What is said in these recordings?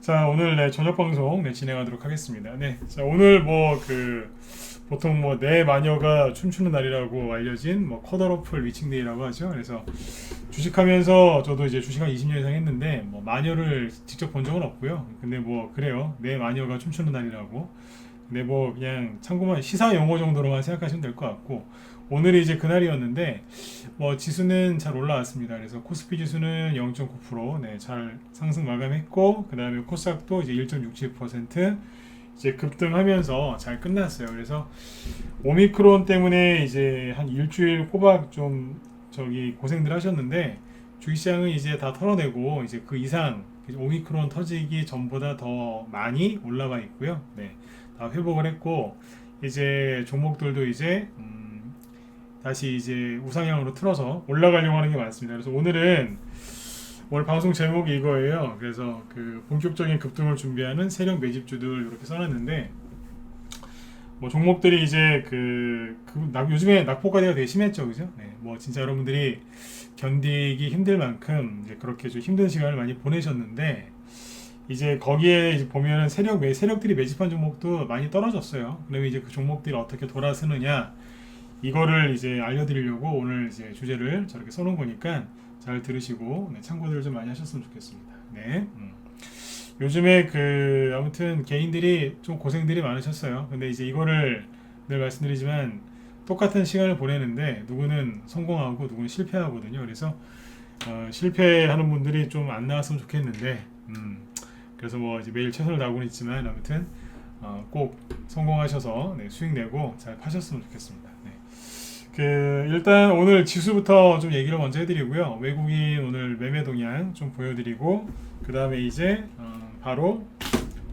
자, 오늘 저녁 방송 진행하도록 하겠습니다. 네, 자, 오늘 보통 내 마녀가 춤추는 날이라고 알려진 컷오러플 위칭데이라고 하죠. 그래서 주식하면서 저도 이제 주식 한 20년 이상 했는데 마녀를 직접 본 적은 없고요. 근데 그래요. 내 마녀가 춤추는 날이라고. 근데 그냥 참고만 시사 용어 정도로만 생각하시면 될 것 같고, 오늘이 이제 그날이었는데 지수는 잘 올라왔습니다. 그래서 코스피 지수는 0.9% 잘 상승 마감했고, 그 다음에 코스닥도 이제 1.67% 이제 급등하면서 잘 끝났어요. 그래서 오미크론 때문에 이제 한 일주일 꼬박 좀 고생들 하셨는데, 주식시장은 이제 다 털어내고 이제 그 이상 오미크론 터지기 전보다 더 많이 올라가 있고요. 네, 다 회복을 했고, 이제 종목들도 이제 다시 이제 우상향으로 틀어서 올라가려고 하는 게 많습니다. 그래서 오늘 방송 제목이 이거예요. 그래서 본격적인 급등을 준비하는 세력 매집주들 이렇게 써놨는데, 종목들이 이제 요즘에 낙폭과대가 되게 심했죠, 그죠? 네, 진짜 여러분들이 견디기 힘들 만큼 이제 그렇게 좀 힘든 시간을 많이 보내셨는데, 이제 거기에 이제 보면은 세력들이 매집한 종목도 많이 떨어졌어요. 그러면 이제 그 종목들이 어떻게 돌아서느냐, 이거를 이제 알려드리려고 오늘 이제 주제를 저렇게 써놓은 거니까 잘 들으시고 참고들 좀 많이 하셨으면 좋겠습니다. 네. 요즘에 아무튼 개인들이 좀 고생들이 많으셨어요. 근데 이제 이거를 늘 말씀드리지만 똑같은 시간을 보내는데 누구는 성공하고 누구는 실패하거든요. 그래서 실패하는 분들이 좀 안 나왔으면 좋겠는데, 그래서 이제 매일 최선을 다하고는 있지만 아무튼 꼭 성공하셔서 수익 내고 잘 파셨으면 좋겠습니다. 네. 일단 오늘 지수부터 좀 얘기를 먼저 해드리고요. 외국인 오늘 매매 동향 좀 보여드리고, 그 다음에 이제 바로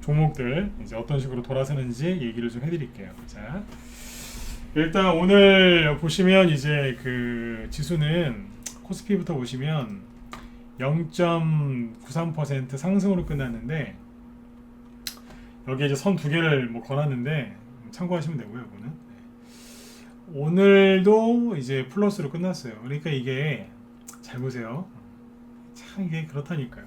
종목들 이제 어떤 식으로 돌아서는지 얘기를 좀 해드릴게요. 자, 일단 오늘 보시면 이제 지수는 코스피부터 보시면 0.93% 상승으로 끝났는데, 여기 이제 선 두 개를 걸었는데 참고하시면 되고요. 이거는 오늘도 이제 플러스로 끝났어요. 그러니까 이게 잘 보세요. 참 이게 그렇다니까요.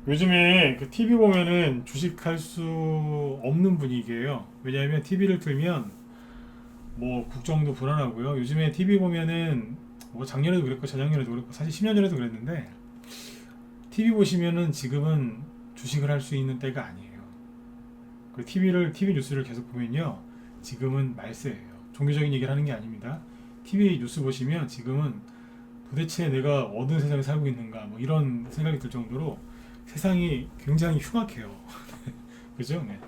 요즘에 TV 보면은 주식할 수 없는 분위기예요. 왜냐하면 TV를 틀면 국정도 불안하고요. 요즘에 TV 보면은 작년에도 그랬고 저작년에도 그랬고 사실 10년 전에도 그랬는데, TV 보시면은 지금은 주식을 할 수 있는 때가 아니에요. TV 뉴스를 계속 보면요, 지금은 말세예요. 종교적인 얘기를 하는 게 아닙니다. TV 뉴스 보시면 지금은 도대체 내가 어느 세상에 살고 있는가 이런 생각이 들 정도로 세상이 굉장히 흉악해요. 그죠? 네.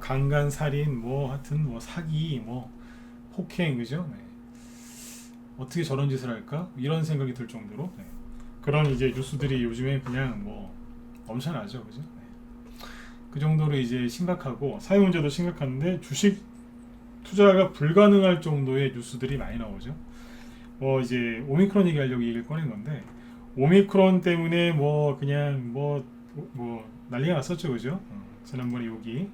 강간, 살인, 하여튼 사기, 폭행, 그죠? 네. 어떻게 저런 짓을 할까? 이런 생각이 들 정도로 그런 이제 뉴스들이 요즘에 그냥 넘쳐나죠, 그죠? 네. 그 정도로 이제 심각하고 사회 문제도 심각한데 주식 투자가 불가능할 정도의 뉴스들이 많이 나오죠. 이제 오미크론 얘기하려고 얘기를 꺼낸 건데, 오미크론 때문에 그냥 난리가 났었죠, 그죠? 지난번에 여기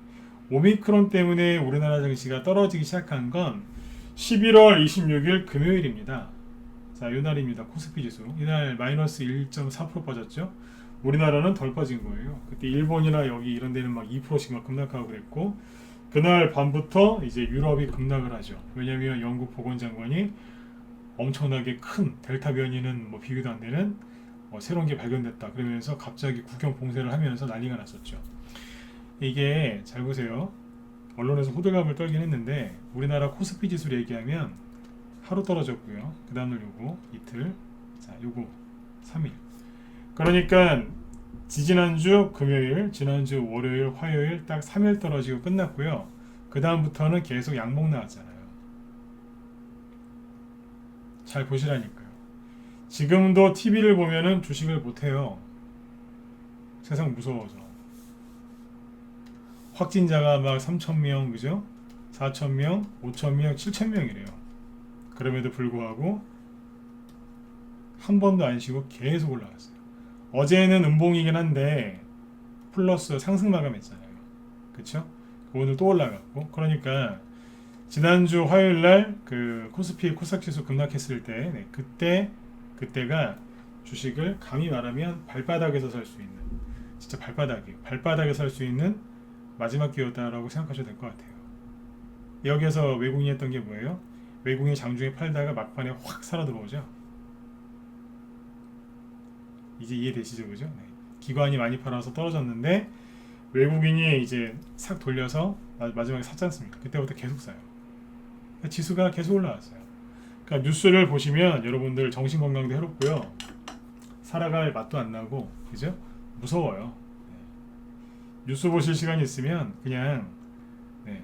오미크론 때문에 우리나라 증시가 떨어지기 시작한 건 11월 26일 금요일입니다. 자, 이 날입니다. 코스피 지수 이날 마이너스 1.4% 빠졌죠. 우리나라는 덜 빠진 거예요. 그때 일본이나 여기 이런 데는 2%씩 급락하고 그랬고, 그날 밤부터 이제 유럽이 급락을 하죠. 왜냐하면 영국 보건장관이 엄청나게 큰 델타 변이는 비교도 안 되는 새로운 게 발견됐다 그러면서 갑자기 국경 봉쇄를 하면서 난리가 났었죠. 이게 잘 보세요. 언론에서 호들갑을 떨긴 했는데, 우리나라 코스피 지수를 얘기하면 하루 떨어졌고요. 그 다음날 요거 이틀, 자 요거 3일. 그러니까 지지난주 금요일, 지난주 월요일, 화요일 딱 3일 떨어지고 끝났고요. 그 다음부터는 계속 양봉 나왔잖아요. 잘 보시라니까요. 지금도 TV를 보면은 주식을 못해요. 세상 무서워서. 확진자가 3,000명, 그죠? 4,000명, 5,000명, 7,000명이래요. 그럼에도 불구하고 한 번도 안 쉬고 계속 올라갔어요. 어제는 음봉이긴 한데 플러스 상승 마감했잖아요. 그쵸? 오늘 또 올라갔고, 그러니까 지난주 화요일날 코스피 코스닥 지수 급락했을 때 그때가 주식을 감히 말하면 발바닥에서 살 수 있는, 진짜 발바닥이에요. 발바닥에서 할 수 있는 마지막 기회였다라고 생각하셔도 될 것 같아요. 여기에서 외국인이 했던 게 뭐예요? 외국인이 장중에 팔다가 막판에 확 살아 들어오죠. 이제 이해되시죠, 그죠? 네. 기관이 많이 팔아서 떨어졌는데 외국인이 이제 싹 돌려서 마지막에 샀지 않습니까? 그때부터 계속 사요. 그러니까 지수가 계속 올라왔어요. 그러니까 뉴스를 보시면 여러분들 정신 건강도 해롭고요. 살아갈 맛도 안 나고, 그죠? 무서워요. 네. 뉴스 보실 시간이 있으면 그냥 네.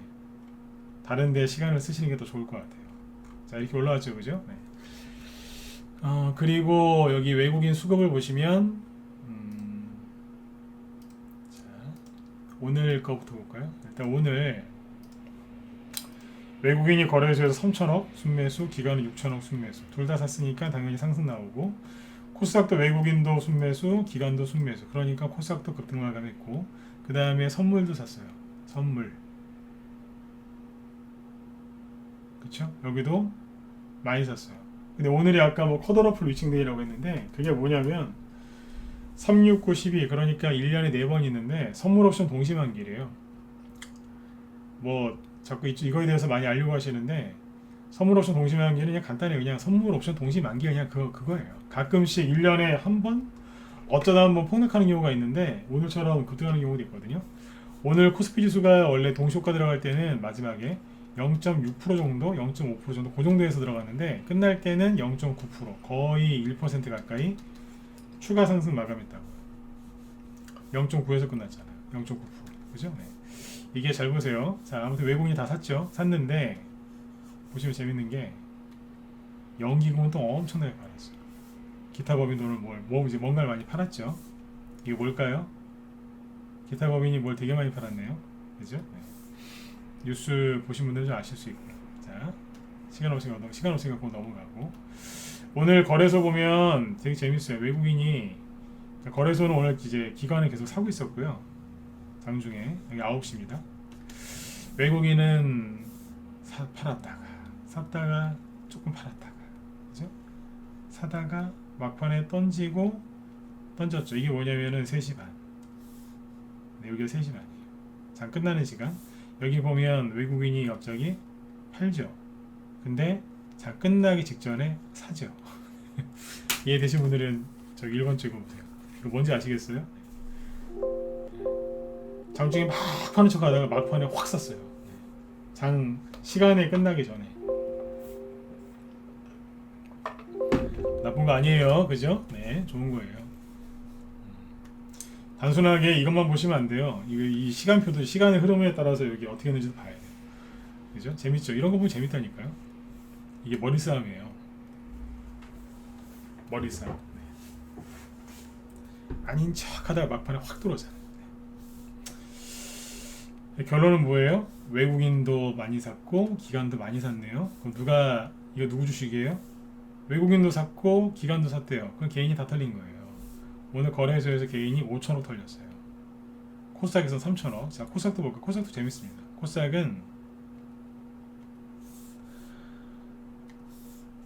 다른 데 시간을 쓰시는 게 더 좋을 것 같아요. 자, 이렇게 올라왔죠, 그죠? 네. 그리고 여기 외국인 수급을 보시면 자, 오늘 거부터 볼까요? 일단 오늘 외국인이 거래소에서 3천억 순매수, 기관은 6천억 순매수. 둘 다 샀으니까 당연히 상승 나오고, 코스닥도 외국인도 순매수, 기관도 순매수. 그러니까 코스닥도 급등 마감했고, 그 다음에 선물도 샀어요. 선물. 그쵸? 여기도 많이 샀어요. 근데 오늘이 아까 뭐 컷오프 리칭데이라고 했는데, 그게 뭐냐면 3, 6, 9, 12, 그러니까 1년에 4번 있는데 선물 옵션 동시만기래요. 뭐 자꾸 이거에 대해서 많이 알려고 하시는데, 선물 옵션 동시만기는 그냥 간단히 그냥 선물 옵션 동시만기 그냥 그거예요. 가끔씩 1년에 한 번, 어쩌다 한번 폭락하는 경우가 있는데 오늘처럼 급등하는 경우도 있거든요. 오늘 코스피 지수가 원래 동시효과 들어갈 때는 마지막에 0.6% 정도, 0.5% 정도 그 정도에서 들어갔는데 끝날 때는 0.9%, 거의 1% 가까이 추가 상승 마감했다고요. 0.9에서 끝났잖아요. 0.9%. 그죠? 네. 이게 잘 보세요. 자, 아무튼 외국인이 다 샀죠. 샀는데 보시면 재밌는 게 연기금은 또 엄청나게 팔았어요. 기타 법인 돈을 이제 뭔가를 많이 팔았죠. 이게 뭘까요? 기타 법인이 뭘 되게 많이 팔았네요. 그죠? 네. 뉴스 보신 분들은 좀 아실 수 있고요. 자, 시간 없으니까 넘어가고. 오늘 거래소 보면 되게 재밌어요. 외국인이 거래소는 오늘 이제 기관을 계속 사고 있었고요. 장중에 여기 9시입니다. 외국인은 팔았다가 샀다가 조금 팔았다가, 그죠? 사다가 막판에 던졌죠. 이게 뭐냐면은 3시 반. 네, 여기가 3시 반이에요. 장 끝나는 시간. 여기 보면 외국인이 갑자기 팔죠. 근데 장 끝나기 직전에 사죠. 이해되신 분들은 저기 1번 찍어보세요. 이거 뭔지 아시겠어요? 장중에 막 파는 척 하다가 막판에 확 샀어요. 장 시간에 끝나기 전에. 나쁜 거 아니에요. 그죠? 네, 좋은 거예요. 단순하게 이것만 보시면 안 돼요. 이 시간표도 시간의 흐름에 따라서 여기 어떻게 되는지도 봐야 돼요. 그죠? 재밌죠? 이런 거 보면 재밌다니까요. 이게 머리 싸움이에요. 머리 싸움. 네. 아닌 척 하다가 막판에 확 들어오잖아요. 네. 결론은 뭐예요? 외국인도 많이 샀고 기관도 많이 샀네요. 그럼 이거 누구 주식이에요? 외국인도 샀고 기관도 샀대요. 그럼 개인이 다 털린 거예요. 오늘 거래소에서 개인이 5천억 털렸어요. 코스닥에서 3천억. 자, 코스닥도 볼까? 코스닥도 재밌습니다. 코스닥은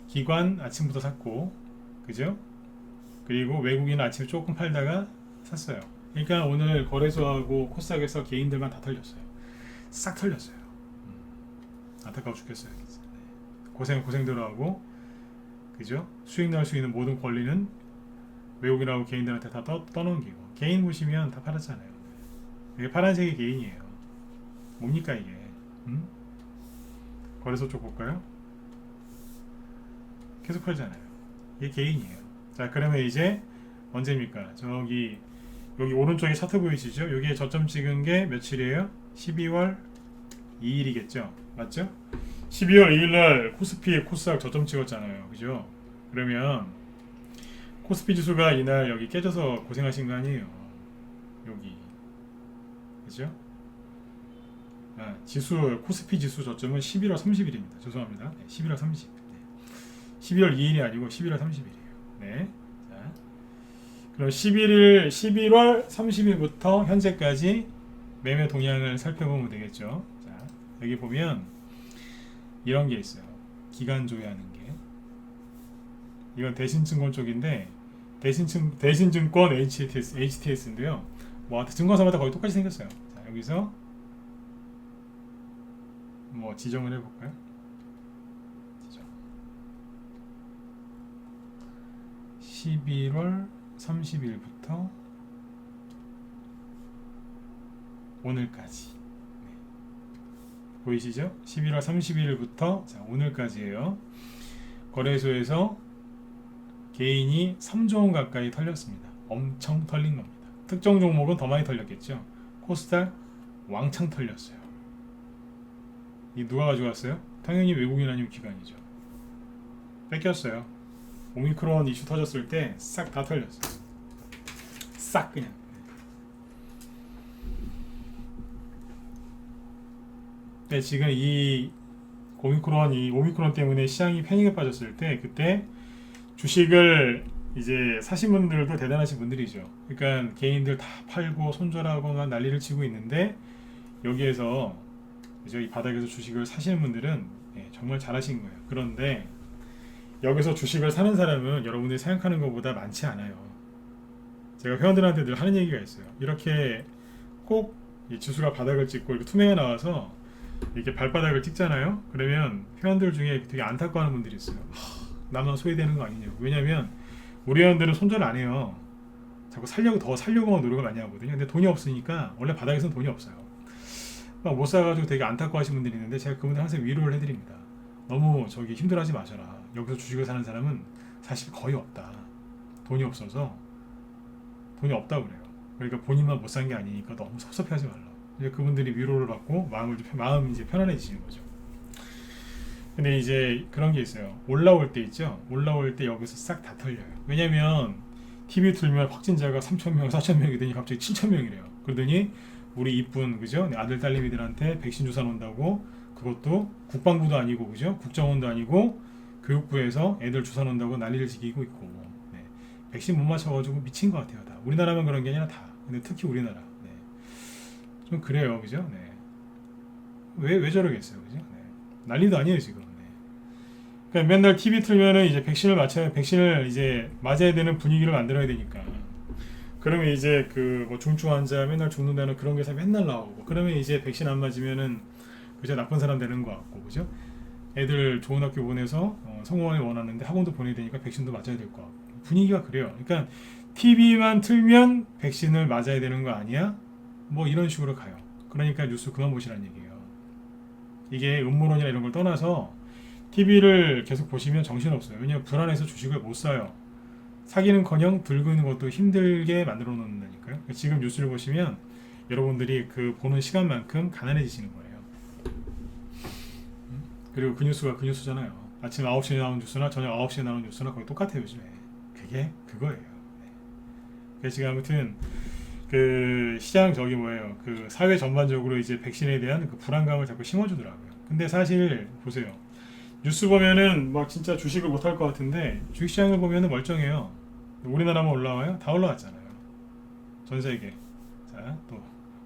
기관 아침부터 샀고, 그죠? 그리고 외국인은 아침에 조금 팔다가 샀어요. 그러니까 오늘 거래소하고 코스닥에서 개인들만 다 털렸어요. 싹 털렸어요. 안타까워 죽겠어요. 진짜. 네. 고생대로 하고, 그죠? 수익 날 수 있는 모든 권리는 외국인하고 개인들한테 다 떠넘기고. 개인 보시면 다 팔았잖아요. 이게 파란색이 개인이에요. 뭡니까 이게? 거래소 쪽 볼까요? 계속 팔잖아요. 이게 개인이에요. 자, 그러면 이제 언제입니까? 여기 오른쪽에 차트 보이시죠? 여기에 저점 찍은 게 며칠이에요? 12월 2일이겠죠? 맞죠? 12월 2일날 코스피에 코스닥 저점 찍었잖아요. 그죠? 그러면 코스피 지수가 이날 여기 깨져서 고생하신 거 아니에요? 여기. 그죠? 코스피 지수 저점은 11월 30일입니다. 죄송합니다. 네, 11월 30일. 네. 12월 2일이 아니고 11월 30일이에요. 네. 자, 그럼 11월 30일부터 현재까지 매매 동향을 살펴보면 되겠죠. 자, 여기 보면 이런 게 있어요. 기간 조회하는 게. 이건 대신증권 쪽인데 대신증권 HTS인데요. 뭐 증권사마다 거의 똑같이 생겼어요. 자, 여기서 뭐 지정을 해볼까요? 지정. 11월 30일부터 오늘까지. 네. 보이시죠? 11월 30일부터 자, 오늘까지예요. 거래소에서 개인이 3조 원 가까이 털렸습니다. 엄청 털린 겁니다. 특정 종목은 더 많이 털렸겠죠. 코스닥 왕창 털렸어요. 이 누가 가져갔어요? 당연히 외국인 아니면 기관이죠. 뺏겼어요. 오미크론 이슈 터졌을 때 싹 다 털렸어요. 싹 그냥. 네, 지금 이 오미크론 때문에 시장이 패닉에 빠졌을 때 그때 주식을 이제 사신 분들도 대단하신 분들이죠. 그러니까 개인들 다 팔고 손절하고만 난리를 치고 있는데 여기에서 그죠? 이 바닥에서 주식을 사시는 분들은 정말 잘하신 거예요. 그런데 여기서 주식을 사는 사람은 여러분들이 생각하는 것보다 많지 않아요. 제가 회원들한테 늘 하는 얘기가 있어요. 이렇게 꼭 이 지수가 바닥을 찍고 이렇게 투명에 나와서 이렇게 발바닥을 찍잖아요. 그러면 회원들 중에 되게 안타까워하는 분들이 있어요. 나만 소외되는 거 아니냐고. 왜냐면 우리 회원들은 손절 안 해요. 자꾸 더 살려고 노력을 많이 하거든요. 근데 돈이 없으니까 원래 바닥에서는 돈이 없어요. 못 사가지고 되게 안타까워하시는 분들이 있는데 제가 그분들 항상 위로를 해드립니다. 너무 힘들어하지 마셔라. 여기서 주식을 사는 사람은 사실 거의 없다. 돈이 없어서 돈이 없다고 그래요. 그러니까 본인만 못 산 게 아니니까 너무 섭섭해하지 말라. 이제 그분들이 위로를 받고 마음이 이제 편안해지시는 거죠. 근데 이제 그런 게 있어요. 올라올 때 있죠. 올라올 때 여기서 싹 다 털려요. 왜냐면 TV 틀면 확진자가 3,000명, 4,000명이 되니 갑자기 7,000명이래요. 그러더니 우리 이쁜 그죠? 아들 딸내미들한테 백신 주사 놓는다고 그것도 국방부도 아니고 그죠? 국정원도 아니고 교육부에서 애들 주사 놓는다고 난리를 지기고 있고 네. 백신 못 맞춰가지고 미친 것 같아요. 다 우리나라만 그런 게 아니라 다. 근데 특히 우리나라 네. 좀 그래요, 그죠? 네. 왜 저러겠어요, 그죠? 네. 난리도 아니에요 지금. 네. 그러니까 맨날 TV 틀면은 이제 백신을 이제 맞아야 되는 분위기를 만들어야 되니까. 그러면 이제 그 뭐 중증 환자 맨날 죽는다는 그런 게 맨날 나오고 그러면 이제 백신 안 맞으면은 그저 나쁜 사람 되는 것 같고 그죠? 애들 좋은 학교 보내서 성공하길 원하는데 학원도 보내야 되니까 백신도 맞아야 될 것 같고 분위기가 그래요. 그러니까 TV만 틀면 백신을 맞아야 되는 거 아니야? 뭐 이런 식으로 가요. 그러니까 뉴스 그만 보시라는 얘기예요. 이게 음모론이나 이런 걸 떠나서 TV를 계속 보시면 정신없어요. 왜냐면 불안해서 주식을 못 사요. 사기는커녕 들고 있는 것도 힘들게 만들어 놓는다니까요. 지금 뉴스를 보시면 여러분들이 그 보는 시간만큼 가난해지시는 거예요. 그리고 그 뉴스가 그 뉴스잖아요. 아침 9시에 나오는 뉴스나 저녁 9시에 나오는 뉴스나 거의 똑같아요 요즘에. 그게 그거예요. 네. 그래서 지금 아무튼 그 시장 그 사회 전반적으로 이제 백신에 대한 그 불안감을 자꾸 심어주더라고요. 근데 사실 보세요. 뉴스 보면은 막 진짜 주식을 못할 것 같은데 주식시장을 보면은 멀쩡해요. 우리나라만 올라와요? 다 올라왔잖아요. 전 세계. 자, 또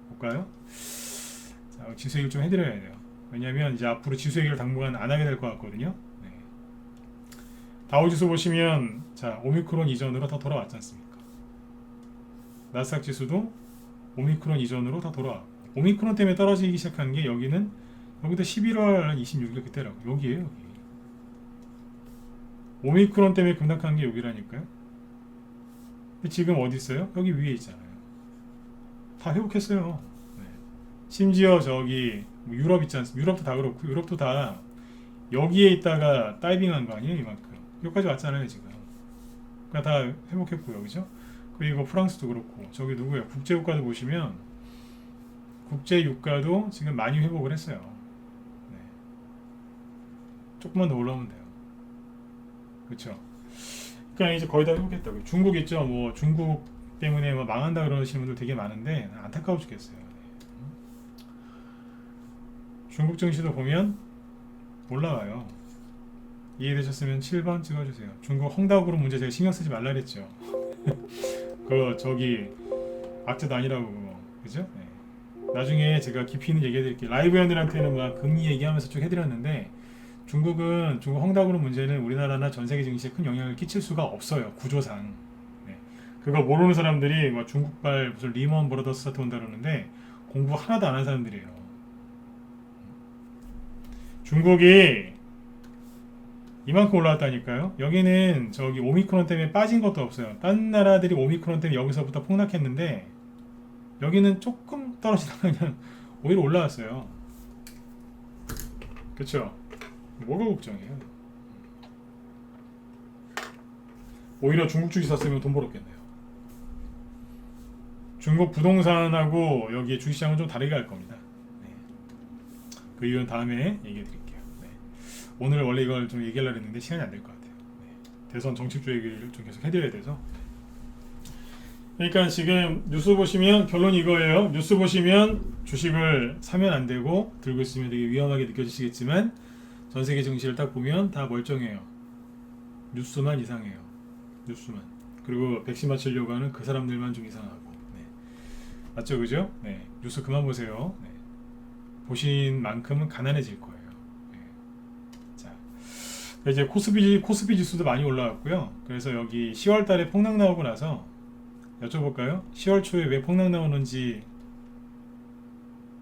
볼까요? 자, 지수 얘기를 좀 해드려야 돼요. 왜냐면 이제 앞으로 지수 얘기를 당분간 안 하게 될 것 같거든요. 네. 다우지수 보시면 자 오미크론 이전으로 다 돌아왔지 않습니까? 나스닥 지수도 오미크론 이전으로 다 돌아왔고 오미크론 때문에 떨어지기 시작한 게 여기도 11월 26일 그때라고 여기에요. 여기. 오미크론 때문에 급락한 게 여기라니까요. 근데 지금 어디 있어요? 여기 위에 있잖아요. 다 회복했어요. 네. 심지어 뭐 유럽 있지 않습니까? 유럽도 다 그렇고 유럽도 다 여기에 있다가 다이빙한 거 아니에요 이만큼. 여기까지 왔잖아요 지금. 그러니까 다 회복했고요, 그죠? 그리고 프랑스도 그렇고 저기 누구예요? 국제유가도 보시면 국제유가도 지금 많이 회복을 했어요. 네. 조금만 더 올라오면 돼요. 그렇죠? 그러니까 이제 거의 다 회복했다고요. 중국 있죠? 뭐 중국 때문에 뭐 망한다 그러시는 분들 되게 많은데 안타까워 죽겠어요. 네. 중국 증시도 보면 올라와요. 이해되셨으면 7번 찍어주세요. 중국 헝다그룹 문제 제가 신경 쓰지 말라 그랬죠. 악재도 아니라고 그거. 그죠? 네. 나중에 제가 깊이 있는 얘기 해드릴게요. 라이브 회원들한테는 막 금리 얘기하면서 쭉 해드렸는데 중국 헝다그룹 문제는 우리나라나 전 세계 증시에 큰 영향을 끼칠 수가 없어요. 구조상. 네. 그거 모르는 사람들이 막 중국발 무슨 리먼 브라더스 사태 온다 그러는데 공부 하나도 안 한 사람들이에요. 중국이 이만큼 올라왔다니까요. 여기는 저기 오미크론 때문에 빠진 것도 없어요. 딴 나라들이 오미크론 때문에 여기서부터 폭락했는데 여기는 조금 떨어지다가 그냥 오히려 올라왔어요. 그쵸? 뭐가 걱정이에요? 오히려 중국 주식 샀으면 돈 벌었겠네요. 중국 부동산하고 여기 주식시장은 좀 다르게 갈 겁니다. 네. 그 이유는 다음에 얘기해 드릴게요. 네. 오늘 원래 이걸 좀 얘기하려고 했는데 시간이 안 될 것 같아요. 네. 대선 정책주 얘기를 좀 계속 해드려야 돼서. 그러니까 지금 뉴스 보시면 결론 이거예요. 뉴스 보시면 주식을 사면 안 되고 들고 있으면 되게 위험하게 느껴지시겠지만 전 세계 증시를 딱 보면 다 멀쩡해요. 뉴스만 이상해요. 뉴스만. 그리고 백신 맞추려고 하는 그 사람들만 좀 이상하고. 네. 맞죠, 그죠? 네. 뉴스 그만 보세요. 네. 보신 만큼은 가난해질 거예요. 네. 자, 이제 코스피 지수도 많이 올라왔고요. 그래서 여기 10월달에 폭락 나오고 나서 여쭤볼까요? 10월 초에 왜 폭락 나오는지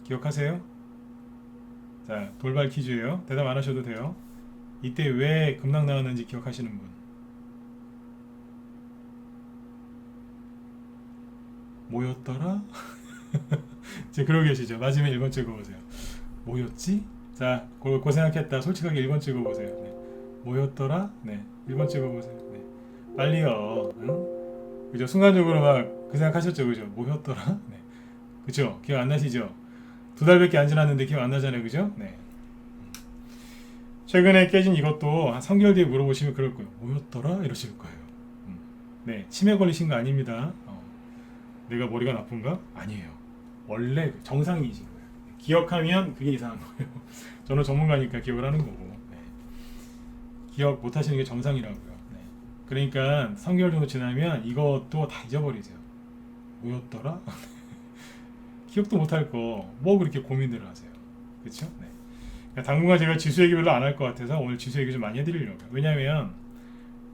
기억하세요? 자, 돌발 퀴즈예요. 대답 안 하셔도 돼요. 이때 왜 급락 나왔는지 기억하시는 분? 뭐였더라? 지금 그러고 계시죠? 맞으면 1번 찍어보세요. 뭐였지? 자, 고생했다. 솔직하게 1번 찍어보세요. 네. 뭐였더라? 네, 1번 찍어보세요. 네. 빨리요. 응? 그죠? 순간적으로 막 그 생각하셨죠? 그죠? 뭐였더라? 네. 그죠? 기억 안 나시죠? 2달밖에 안 지났는데 기억 안 나잖아요. 그죠? 네. 최근에 깨진 이것도 한 3개월 뒤에 물어보시면 그럴 거예요. 뭐였더라? 이러실 거예요. 네, 치매 걸리신 거 아닙니다. 내가 머리가 나쁜가? 아니에요. 원래 정상이신 거예요. 기억하면 그게 이상한 거예요. 저는 전문가니까 기억을 하는 거고. 네. 기억 못 하시는 게 정상이라고요. 네. 그러니까 3개월 정도 지나면 이것도 다 잊어버리세요. 뭐였더라? 기억도 못 할 거 뭐 그렇게 고민들을 하세요. 그렇죠? 네. 그러니까 당분간 제가 지수 얘기 별로 안 할 것 같아서 오늘 지수 얘기 좀 많이 해드리려고요. 왜냐하면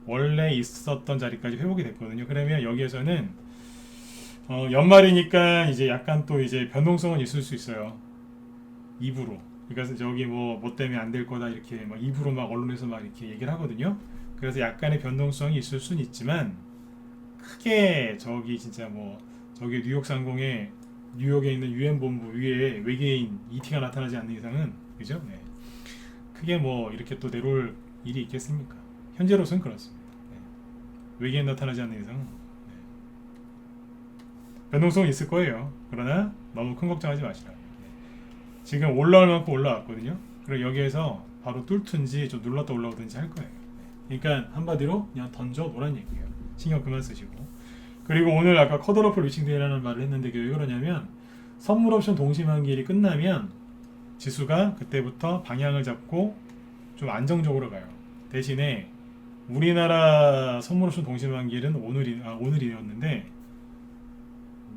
원래 있었던 자리까지 회복이 됐거든요. 그러면 여기에서는 연말이니까 이제 약간 또 이제 변동성은 있을 수 있어요. 입으로. 그러니까 저기 뭐 때문에 안 될 거다 이렇게 막 입으로 막 언론에서 막 이렇게 얘기를 하거든요. 그래서 약간의 변동성이 있을 수는 있지만 크게 저기 진짜 뭐 저기 뉴욕 상공에 뉴욕에 있는 유엔 본부 위에 외계인 ET가 나타나지 않는 이상은 그죠? 네. 크게 뭐 이렇게 또 내려올 일이 있겠습니까? 현재로서는 그렇습니다. 네. 외계인 나타나지 않는 이상은 네. 변동성은 있을 거예요. 그러나 너무 큰 걱정하지 마시라고. 네. 지금 올라올 만큼 올라왔거든요. 그리고 여기에서 바로 뚫든지 좀 눌렀다 올라오든지 할 거예요. 네. 그러니까 한마디로 그냥 던져 놓으란 얘기예요. 신경 그만 쓰시고. 그리고 오늘 아까 컷오프 리칭데이라는 말을 했는데 왜 그러냐면 선물 옵션 동시만기일이 끝나면 지수가 그때부터 방향을 잡고 좀 안정적으로 가요. 대신에 우리나라 선물 옵션 동시만기일은 오늘이었는데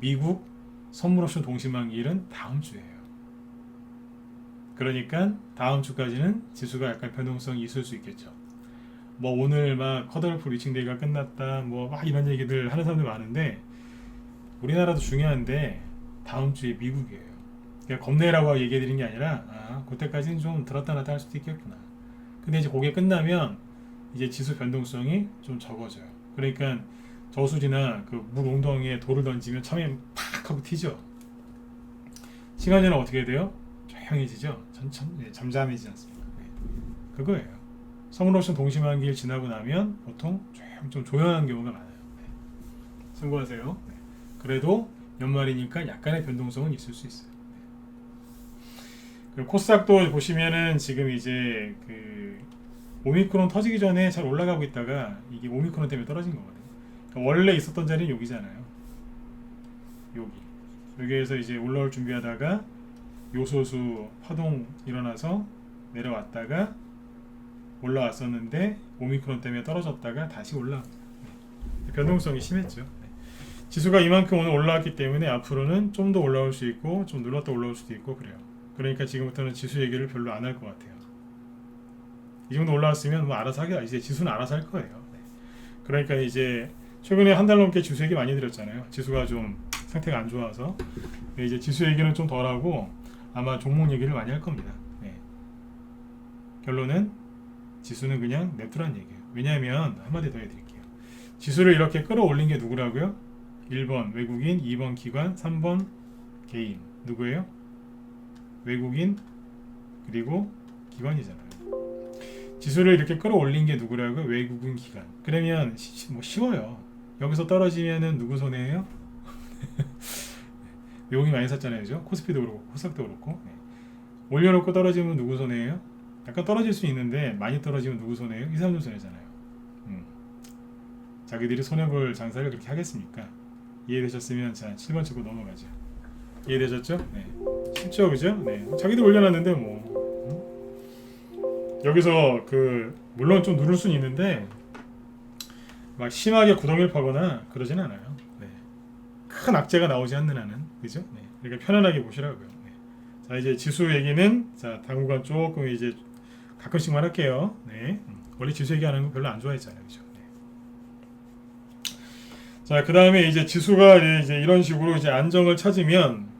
미국 선물 옵션 동시만기일은 다음 주예요. 그러니까 다음 주까지는 지수가 약간 변동성이 있을 수 있겠죠. 뭐 오늘 막 컷오프 리칭데이가 끝났다 뭐 막 이런 얘기들 하는 사람들 많은데 우리나라도 중요한데 다음 주에 미국이에요. 그러니까 겁내라고 얘기해 드린 게 아니라 그때까지는 좀 들었다 놨다 할 수도 있겠구나. 근데 이제 그게 끝나면 이제 지수 변동성이 좀 적어져요. 그러니까 저수지나 그 물 웅덩이에 돌을 던지면 처음에 팍 하고 튀죠. 시간 지나면 어떻게 돼요? 조용해지죠. 잠잠해지지 않습니까? 네. 그거예요. 선물옵션 동시만기일 지나고 나면 보통 좀 조용한 경우가 많아요. 네. 참고하세요. 네. 그래도 연말이니까 약간의 변동성은 있을 수 있어요. 네. 그리고 코스닥도 보시면은 지금 이제 그 오미크론 터지기 전에 잘 올라가고 있다가 이게 오미크론 때문에 떨어진 거거든요. 그러니까 원래 있었던 자리는 여기잖아요. 여기에서 이제 올라올 준비하다가 요소수 파동 일어나서 내려왔다가 올라왔었는데 오미크론 때문에 떨어졌다가 다시 올라옵니다. 네. 변동성이 심했죠. 네. 지수가 이만큼 오늘 올라왔기 때문에 앞으로는 좀 더 올라올 수 있고 좀 눌렀다 올라올 수도 있고 그래요. 그러니까 지금부터는 지수 얘기를 별로 안 할 것 같아요. 이 정도 올라왔으면 뭐 알아서 하게 이제 지수는 알아서 할 거예요. 네. 그러니까 이제 최근에 한 달 넘게 지수 얘기 많이 드렸잖아요. 지수가 좀 상태가 안 좋아서. 네, 이제 지수 얘기는 좀 덜하고 아마 종목 얘기를 많이 할 겁니다. 네. 결론은 지수는 그냥 냅두라는 얘기예요. 왜냐하면 한마디 더 해드릴게요. 지수를 이렇게 끌어올린 게 누구라고요? 1번 외국인, 2번 기관, 3번 개인. 누구예요? 외국인 그리고 기관이잖아요. 지수를 이렇게 끌어올린 게 누구라고요? 외국인 기관. 그러면 뭐 쉬워요. 여기서 떨어지면은 누구 손해예요? 외국인 많이 샀잖아요, 그죠? 코스피도 그렇고 코스닥도 그렇고. 네. 올려놓고 떨어지면 누구 손해예요? 약간 떨어질 수 있는데 많이 떨어지면 누구 손해예요? 이 사람들 손해잖아요. 자기들이 손해볼 장사를 그렇게 하겠습니까? 이해되셨으면 자 7번 치고 넘어가죠. 이해되셨죠? 네. 쉽죠, 그죠? 네. 자기들 올려놨는데 뭐 여기서 물론 좀 누를 수는 있는데 막 심하게 구덩이를 파거나 그러진 않아요. 네. 큰 악재가 나오지 않는 한은, 그죠? 네. 그러니까 편안하게 보시라고요. 네. 자, 이제 지수 얘기는 자 당분간 조금 이제 가끔씩만 할게요. 네. 원래 지수 얘기하는 거 별로 안 좋아했잖아요, 그죠? 네. 자, 그 다음에 이제 지수가 이제 이런 식으로 이제 안정을 찾으면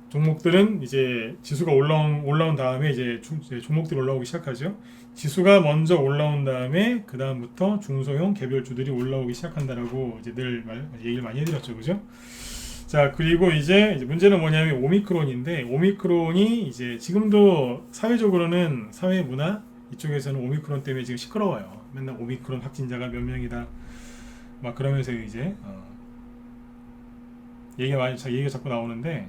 종목들은 이제 지수가 올라온 다음에 이제 종목들이 올라오기 시작하죠. 지수가 먼저 올라온 다음에 그 다음부터 중소형 개별주들이 올라오기 시작한다라고 이제 늘 얘기를 많이 해드렸죠, 그죠? 자, 그리고 이제 문제는 뭐냐면 오미크론인데, 오미크론이 이제 지금도 사회적으로는 사회 문화 이쪽에서는 오미크론 때문에 지금 시끄러워요. 맨날 오미크론 확진자가 몇 명이다 막 그러면서 이제 얘기가 자꾸 나오는데.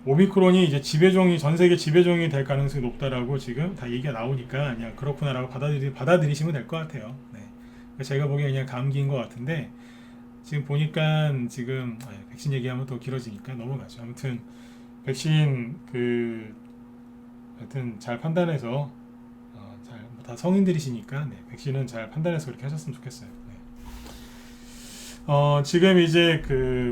오미크론이 이제 전 세계 지배종이 될 가능성이 높다라고 지금 다 얘기가 나오니까 그냥 그렇구나라고 받아들이시면 될 것 같아요. 네. 제가 보기엔 그냥 감기인 것 같은데 지금 보니까 지금 백신 얘기하면 더 길어지니까 넘어가죠. 아무튼 백신 하여튼 잘 판단해서 다 성인들이시니까 네, 백신은 잘 판단해서 그렇게 하셨으면 좋겠어요. 지금 이제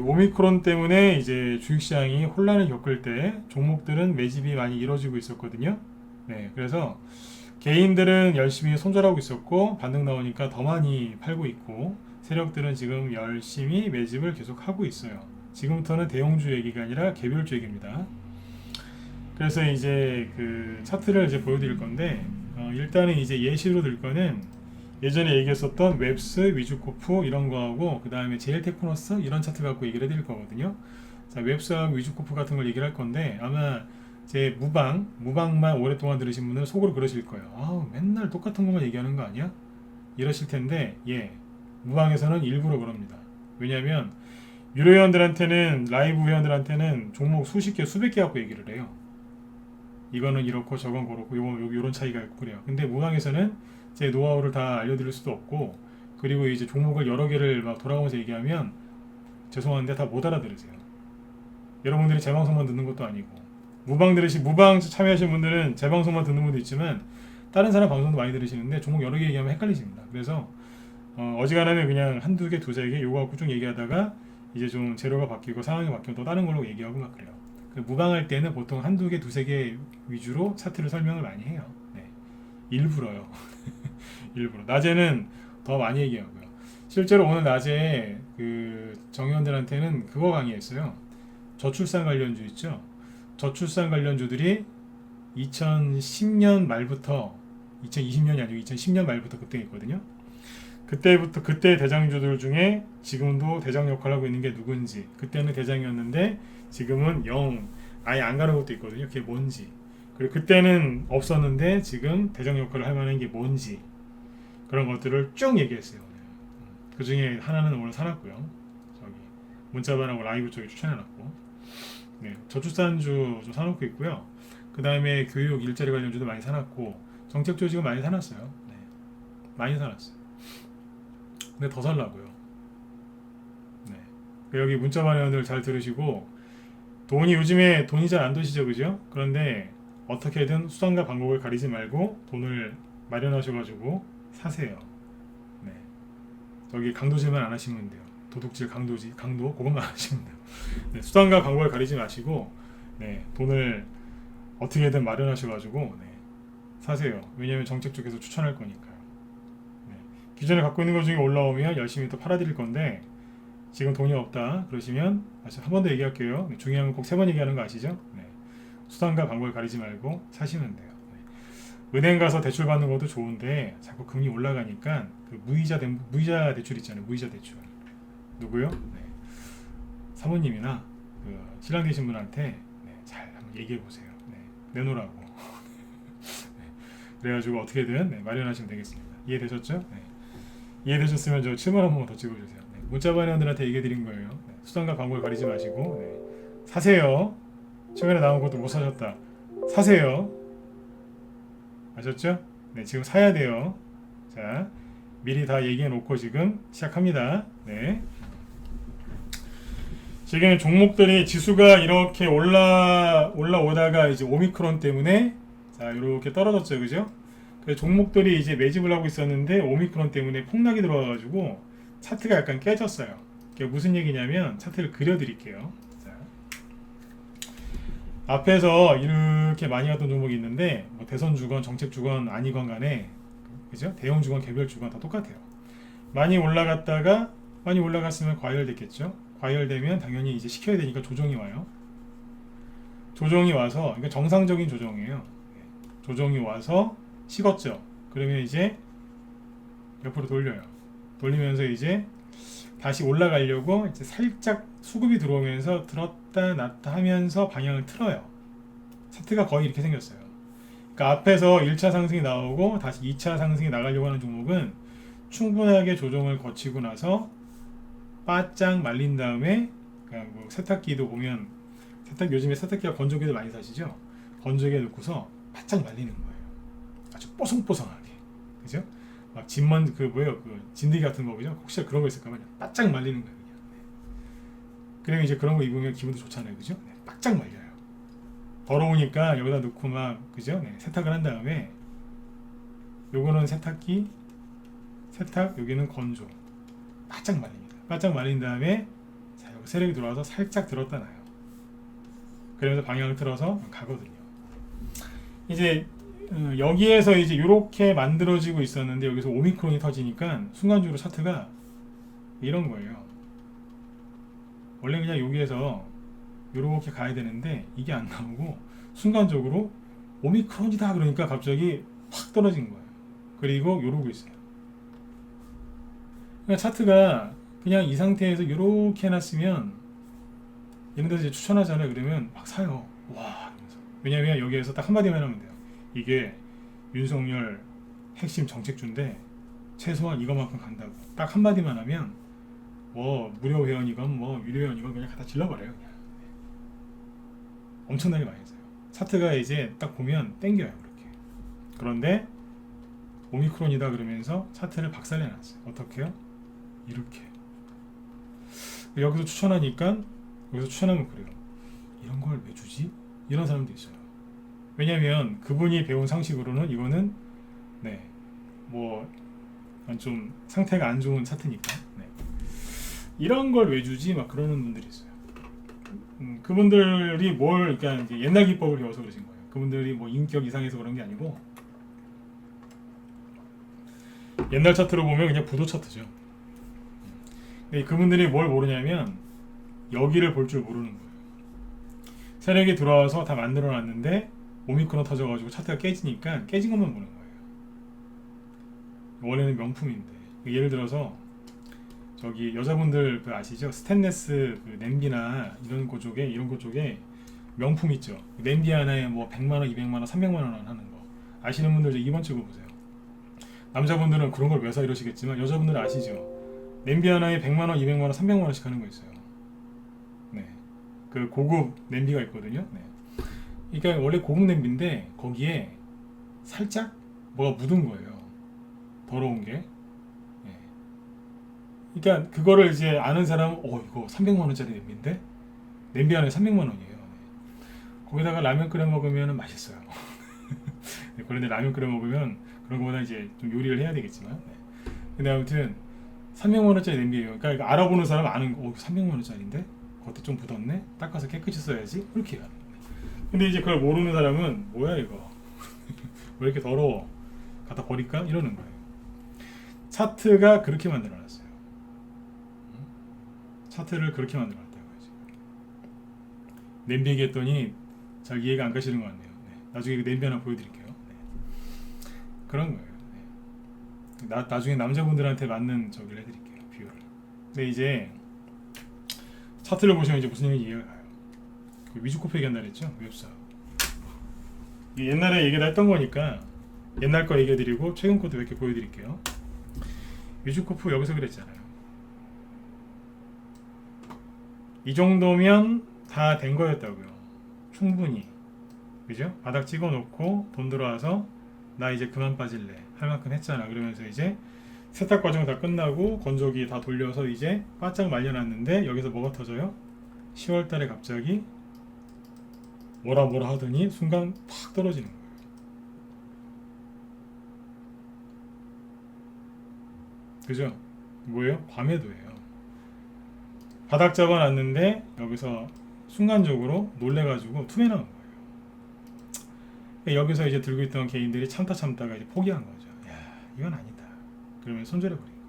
오미크론 때문에 이제 주식시장이 혼란을 겪을 때 종목들은 매집이 많이 이루어지고 있었거든요. 네, 그래서 개인들은 열심히 손절하고 있었고 반등 나오니까 더 많이 팔고 있고 세력들은 지금 열심히 매집을 계속 하고 있어요. 지금부터는 대형주 얘기가 아니라 개별주 얘기입니다. 그래서 이제 차트를 이제 보여드릴 건데 일단은 이제 예시로 들 거는 예전에 얘기했었던 웹스, 위주코프 이런 거하고 그 다음에 제일테크노스 이런 차트 갖고 얘기를 해드릴 거거든요. 자, 웹스하고 위주코프 같은 걸 얘기를 할 건데 아마 제 무방만 오랫동안 들으신 분들은 속으로 그러실 거예요. 아우, 맨날 똑같은 것만 얘기하는 거 아니야? 이러실 텐데 무방에서는 일부러 그럽니다. 왜냐하면 유료 회원들한테는 라이브 회원들한테는 종목 수십 개, 수백 개 갖고 얘기를 해요. 이거는 이렇고 저건 그렇고 요런 차이가 있고 그래요. 근데 무방에서는 제 노하우를 다 알려드릴 수도 없고 그리고 이제 종목을 여러 개를 막 돌아가면서 얘기하면 죄송한데 다 못 알아들으세요. 여러분들이 제 방송만 듣는 것도 아니고 무방 참여하신 분들은 제 방송만 듣는 분도 있지만 다른 사람 방송도 많이 들으시는데 종목 여러 개 얘기하면 헷갈리십니다. 그래서 어지간하면 그냥 한두 개, 두세 개 요거 갖고 쭉 얘기하다가 이제 좀 재료가 바뀌고 상황이 바뀌면 또 다른 걸로 얘기하고 막 그래요. 무방할 때는 보통 한두 개, 두세 개 위주로 차트를 설명을 많이 해요. 네. 일부러요. 일부러. 낮에는 더 많이 얘기하고요. 실제로 오늘 낮에 정의원들한테는 그거 강의했어요. 저출산 관련주 있죠. 저출산 관련주들이 2010년 말부터 2020년이 아니고 2010년 말부터 급등했거든요. 그때 대장주들 중에 지금도 대장 역할을 하고 있는 게 누군지, 그때는 대장이었는데 지금은 아예 안 가는 것도 있거든요. 그게 뭔지. 그리고 그때는 없었는데 지금 대장 역할을 할 만한 게 뭔지, 그런 것들을 쭉 얘기했어요. 그 중에 하나는 오늘 사놨고요. 저기 문자반하고 라이브 쪽에 추천해놨고, 네, 저출산주 좀 사놓고 있고요. 그 다음에 교육 일자리 관련주도 많이 사놨고, 정책주 지금 많이 사놨어요. 네, 많이 사놨어요. 근데 더 살라고요. 네, 여기 문자반 회원들 잘 들으시고, 요즘에 돈이 잘 안 드시죠, 그죠? 그런데 어떻게든 수단과 방법을 가리지 말고 돈을 마련하셔가지고 사세요. 네. 저기 강도질만 안 하시면 돼요. 도둑질, 강도 그것만 안 하시면 돼요. 네, 수단과 방법을 가리지 마시고 돈을 어떻게든 마련하셔가지고 사세요. 왜냐하면 정책 쪽에서 추천할 거니까요. 기존에 갖고 있는 것 중에 올라오면 열심히 또 팔아드릴 건데 지금 돈이 없다 그러시면 한 번 더 얘기할게요. 네, 중요한 건 꼭 3번 얘기하는 거 아시죠? 네. 수단과 방법을 가리지 말고 사시면 돼요. 네. 은행 가서 대출 받는 것도 좋은데 자꾸 금리 올라가니까 그 무이자 대출 있잖아요. 무이자 대출 누구요? 네. 사모님이나 그 신랑 되신 분한테 네, 잘 한번 얘기해 보세요. 네. 내놓으라고. 네. 그래가지고 어떻게든 네, 마련하시면 되겠습니다. 이해되셨죠? 네. 이해되셨으면 저 7만 원 한 번만 더 찍어주세요. 네. 문자 반영들한테 얘기해 드린 거예요. 네. 수단과 방법을 가리지 마시고 네. 사세요. 최근에 나온 것도 못 사셨다. 사세요. 아셨죠? 네, 지금 사야 돼요. 자, 미리 다 얘기해 놓고 지금 시작합니다. 네. 지금 종목들이 지수가 이렇게 올라오다가 이제 오미크론 때문에 자, 이렇게 떨어졌죠. 그죠? 그래서 종목들이 이제 매집을 하고 있었는데 오미크론 때문에 폭락이 들어와가지고 차트가 약간 깨졌어요. 그게 무슨 얘기냐면 차트를 그려드릴게요. 자, 앞에서 이렇게 많이 갔던 종목이 있는데 뭐 대선 주건, 정책 주건 아니건 간에 그죠? 대형 주건, 개별 주건 다 똑같아요. 많이 올라갔으면 과열됐겠죠. 과열되면 당연히 이제 시켜야 되니까 조정이 와요. 조정이 와서 그러니까 정상적인 조정이에요. 조정이 와서 식었죠. 그러면 이제 옆으로 돌려요. 돌리면서 이제 다시 올라가려고 이제 살짝 수급이 들어오면서 들었다 놨다 하면서 방향을 틀어요. 차트가 거의 이렇게 생겼어요. 그러니까 앞에서 1차 상승이 나오고 다시 2차 상승이 나가려고 하는 종목은 충분하게 조정을 거치고 나서 바짝 말린 다음에 그냥 뭐 세탁기도 보면 요즘에 세탁기가 건조기도 많이 사시죠? 건조기에 넣고서 바짝 말리는 거예요. 아주 뽀송뽀송하게, 그죠? 막 진만 그 진드기 같은 거 그죠? 혹시 그런 거 있을까 봐 바짝 말리는 거예요. 그냥. 네. 그러면 이제 그런 거 입으면 기분도 좋잖아요, 그죠? 네, 바짝 말려요. 더러우니까 여기다 넣고 막 그죠? 네, 세탁을 한 다음에 요거는 세탁기, 세탁 여기는 건조, 바짝 말립니다. 바짝 말린 다음에 자, 여기 세력이 들어와서 살짝 들었다 놔요. 그러면서 방향을 틀어서 가거든요. 이제 여기에서 이제 이렇게 만들어지고 있었는데 여기서 오미크론이 터지니까 순간적으로 차트가 이런 거예요. 원래 그냥 여기에서 이렇게 가야 되는데 이게 안 나오고 순간적으로 오미크론이다 그러니까 갑자기 확 떨어진 거예요. 그리고 이러고 있어요. 그러니까 차트가 그냥 이 상태에서 이렇게 해놨으면 이런 데서 이제 추천하잖아요. 그러면 막 사요. 와, 왜냐면 여기에서 딱 한마디만 하면 돼요. 이게 윤석열 핵심 정책주인데 최소한 이거만큼 간다고 딱 한마디만 하면 뭐 무료 회원이건 뭐 유료 회원이건 그냥 갖다 질러버려요. 그냥. 엄청나게 많이 써요. 차트가 이제 딱 보면 땡겨요. 그렇게. 그런데 오미크론이다 그러면서 차트를 박살내놨어요. 어떻게요? 이렇게. 여기서 추천하니까 여기서 추천하면 그래요. 이런 걸 왜 주지? 이런 사람도 있어요. 왜냐면 그분이 배운 상식으로는 이거는 네, 뭐 좀 상태가 안 좋은 차트니까 네. 이런 걸 왜 주지? 막 그러는 분들이 있어요. 그분들이 뭘 그러니까 이제 옛날 기법을 배워서 그러신 거예요. 그분들이 뭐 인격 이상해서 그런 게 아니고 옛날 차트로 보면 그냥 부도 차트죠. 그분들이 뭘 모르냐면 여기를 볼 줄 모르는 거예요. 세력이 들어와서 다 만들어 놨는데 오미크론 터져가지고 차트가 깨지니까 깨진 것만 보는 거예요. 원래는 명품인데 예를 들어서 저기 여자분들 그 아시죠? 스테인레스 그 냄비나 이런 거 쪽에 명품 있죠. 냄비 하나에 뭐 100만원, 200만원, 300만원 하는 거 아시는 분들 이제 2번 찍어보세요. 남자분들은 그런 걸 왜 사 이러시겠지만 여자분들은 아시죠? 냄비 하나에 100만원, 200만원, 300만원씩 하는 거 있어요. 네, 그 고급 냄비가 있거든요. 네. 그러니까 원래 고급 냄비인데 거기에 살짝 뭐가 묻은 거예요. 더러운 게. 네. 그러니까 그거를 이제 아는 사람은 이거 300만원짜리 냄비인데 냄비 하나에 300만원이에요. 네. 거기다가 라면 끓여 먹으면 맛있어요. 네, 그런데 라면 끓여 먹으면 그런 거보다 이제 좀 요리를 해야 되겠지만 네. 근데 아무튼 300만원짜리 냄비예요. 그러니까 알아보는 사람은 아는 거 300만원짜리인데 겉에 좀 묻었네? 닦아서 깨끗이 써야지 이렇게 가는 거예요. 근데 이제 그걸 모르는 사람은 뭐야 이거 왜 이렇게 더러워 갖다 버릴까? 이러는 거예요. 차트가 그렇게 만들어놨어요. 차트를 그렇게 만들어놨다고 하죠. 냄비 얘기했더니 잘 이해가 안 가시는 것 같네요. 네. 나중에 냄비 하나 보여드릴게요. 네. 그런 거예요. 네. 나중에 남자분들한테 맞는 저기를 해드릴게요. 비율을. 근데 이제 차트를 보시면 이제 무슨 얘기인지 이해가 가요. 그 위주코프 얘기한다 그랬죠? 웹사. 옛날에 얘기를 했던 거니까 옛날 거 얘기해드리고 최근 것도 몇 개 보여드릴게요. 위주코프 여기서 그랬잖아요. 이 정도면 다 된 거였다고요. 충분히. 그죠? 바닥 찍어 놓고 돈 들어와서 나 이제 그만 빠질래 할 만큼 했잖아. 그러면서 이제 세탁 과정 다 끝나고 건조기 다 돌려서 이제 바짝 말려놨는데 여기서 뭐가 터져요? 10월 달에 갑자기 뭐라 하더니 순간 팍 떨어지는 거예요. 그죠? 뭐예요? 과매도예요. 바닥 잡아놨는데 여기서 순간적으로 놀래가지고 투매 나온 거예요. 여기서 이제 들고 있던 개인들이 참다가 이제 포기한 거죠. 야, 이건 아니다. 그러면 손절해버린 거예요.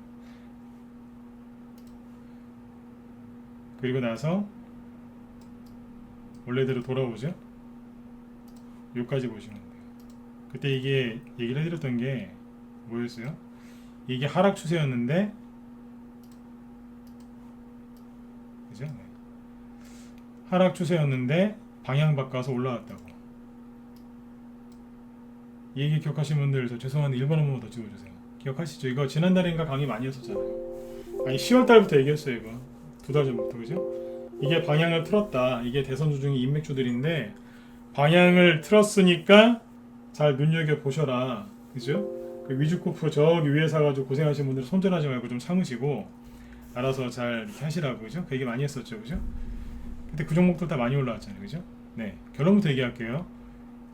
그리고 나서 원래대로 돌아오죠. 여기까지 보시면 돼요. 그때 이게 얘기를 해드렸던 게 뭐였어요? 이게 하락 추세였는데, 그죠? 네. 하락 추세였는데 방향 바꿔서 올라왔다고. 이 얘기 기억하시는 분들 저 죄송한데 1번 한 번만 더 찍어주세요. 기억하시죠? 이거 지난달인가 강의 많이 했었잖아요. 아니 10월달부터 얘기했어요. 이거 2달 전부터. 그죠? 이게 방향을 틀었다. 이게 대선주 중에 인맥주들인데 방향을 틀었으니까 잘 눈여겨보셔라. 그죠? 그 위주코프 저기 위에 사가지고 고생하시는 분들 손절하지 말고 좀 참으시고 알아서 잘 이렇게 하시라고. 그죠? 그 얘기 많이 했었죠. 그죠? 그때 그 종목들 다 많이 올라왔잖아요. 그죠? 네. 결론부터 얘기할게요.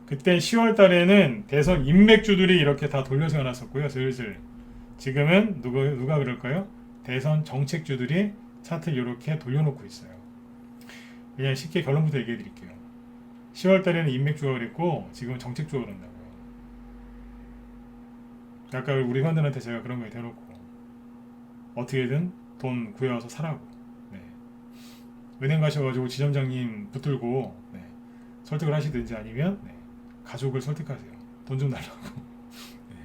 그때 10월 달에는 대선 인맥주들이 이렇게 다 돌려서 해놨었고요. 슬슬. 지금은 누가 그럴까요? 대선 정책주들이 차트를 이렇게 돌려놓고 있어요. 그냥 쉽게 결론부터 얘기해 드릴게요. 10월 달에는 인맥주가 그랬고 지금은 정책주가 그런다고요. 아까 우리 회원들한테 제가 그런 거 대놓고 어떻게든 돈 구해와서 사라고. 네. 은행 가셔가지고 지점장님 붙들고 네. 설득을 하시든지 아니면 네. 가족을 설득하세요. 돈 좀 달라고. 네.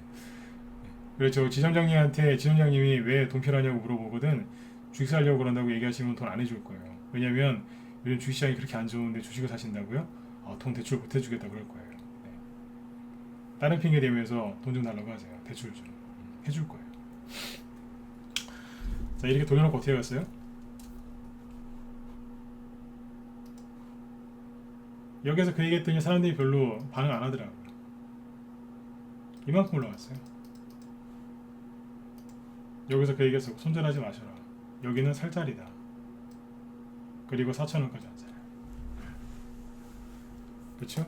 그렇죠. 지점장님이 왜 돈 필요하냐고 물어보거든. 주식 사려고 그런다고 얘기하시면 돈 안 해줄 거예요. 왜냐면 요즘 주식시장이 그렇게 안 좋은데 주식을 사신다고요? 돈 대출 못 해주겠다 그럴 거예요. 네. 다른 핑계 대면서 돈 좀 달라고 하세요. 대출 좀 해줄 거예요. 자, 이렇게 돌려놓고 어떻게 갔어요? 여기서 그 얘기했더니 사람들이 별로 반응 안 하더라고요. 이만큼 올라갔어요. 여기서 그 얘기했어. 손절하지 마셔라. 여기는 살 자리다. 그리고 4,000원까지 왔잖아요. 그렇죠?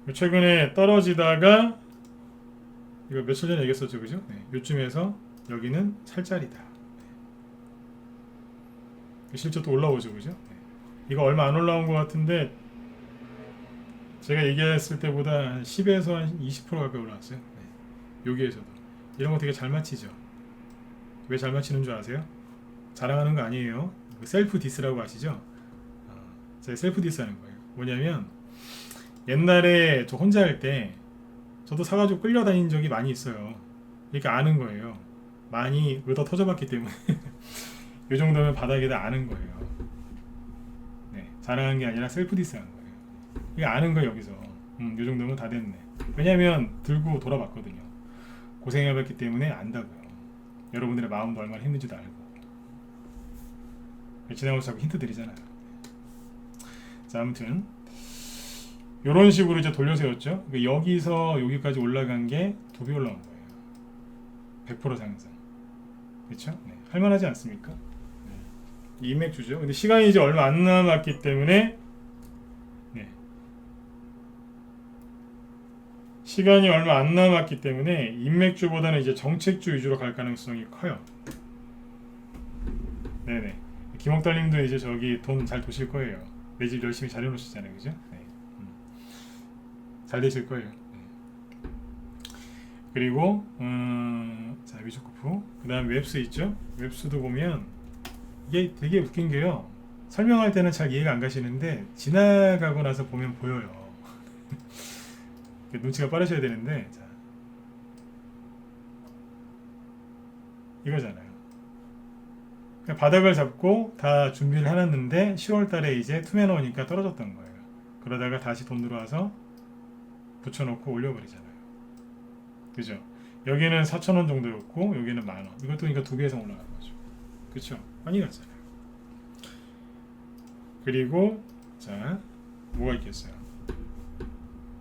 네. 최근에 떨어지다가 이거 며칠 전에 얘기했었죠, 그죠? 네. 요쯤에서 여기는 살 자리다. 네. 실제 또 올라오죠, 그죠? 네. 이거 얼마 안 올라온 것 같은데 제가 얘기했을 때보다 한 10에서 한 20% 가까이 올라왔어요. 네. 여기에서도 이런 거 되게 잘 맞히죠. 왜 잘 맞히는 줄 아세요? 자랑하는 거 아니에요. 셀프 디스라고 아시죠? 제가 셀프 디스 하는 거예요. 뭐냐면 옛날에 저 혼자 할 때 저도 사가지고 끌려다닌 적이 많이 있어요. 그러니까 아는 거예요. 많이 얻어 터져봤기 때문에 이 정도면 바닥에다 아는 거예요. 네, 자랑한 게 아니라 셀프 디스 하는 거예요. 이거 아는 거 여기서 이 정도면 다 됐네. 왜냐면 들고 돌아봤거든요. 고생해봤기 때문에 안다고요. 여러분들의 마음도 얼마나 힘든지도 알고. 지나가면서 자꾸 힌트 드리잖아요. 자, 아무튼 이런 식으로 이제 돌려세웠죠. 그러니까 여기서 여기까지 올라간 게 2배 올라온 거예요. 100% 상승. 그렇죠? 네. 할만하지 않습니까? 네. 인맥주죠. 근데 시간이 이제 얼마 안 남았기 때문에 네. 시간이 얼마 안 남았기 때문에 인맥주보다는 이제 정책주 위주로 갈 가능성이 커요. 네네. 김옥달님도 이제 저기 돈 잘 도실 거예요. 내 집 열심히 잘 해놓으시잖아요, 그죠? 네. 잘 되실 거예요. 네. 그리고 자 위초코프 그 다음 웹스 있죠. 웹스도 보면 이게 되게 웃긴 게요. 설명할 때는 잘 이해가 안 가시는데 지나가고 나서 보면 보여요. 눈치가 빠르셔야 되는데 자, 이거잖아요. 그냥 바닥을 잡고 다 준비를 해놨는데 10월 달에 이제 투매 나오니까 떨어졌던 거예요. 그러다가 다시 돈 들어와서 붙여놓고 올려버리잖아요. 그죠? 여기는 4,000원 정도였고 여기는 만원. 이것도 그러니까 2배 이상 올라간 거죠. 그쵸? 많이 갔잖아요. 그리고 자 뭐가 있겠어요?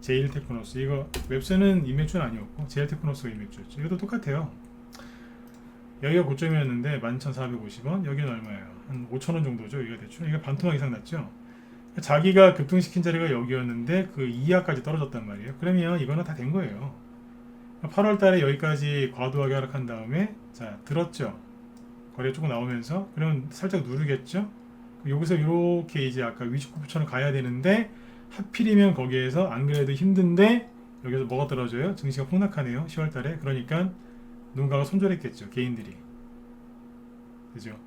제일테크노스 이거 웹스는 이맥주는 아니었고 제일테크노스가 이맥주였죠. 이것도 똑같아요. 여기가 고점이었는데 11,450원 여기는 얼마예요? 한 5,000원 정도죠. 여기가 대충 이거 반토막 이상 났죠. 자기가 급등시킨 자리가 여기였는데 그 이하까지 떨어졌단 말이에요. 그러면 이거는 다 된 거예요. 8월 달에 여기까지 과도하게 하락한 다음에 자 들었죠. 거래 조금 나오면서 그러면 살짝 누르겠죠. 여기서 이렇게 이제 아까 위치코프처럼 가야 되는데 하필이면 거기에서 안 그래도 힘든데 여기서 뭐가 떨어져요? 증시가 폭락하네요. 10월 달에. 그러니까 누군가가 손절했겠죠. 개인들이. 그죠?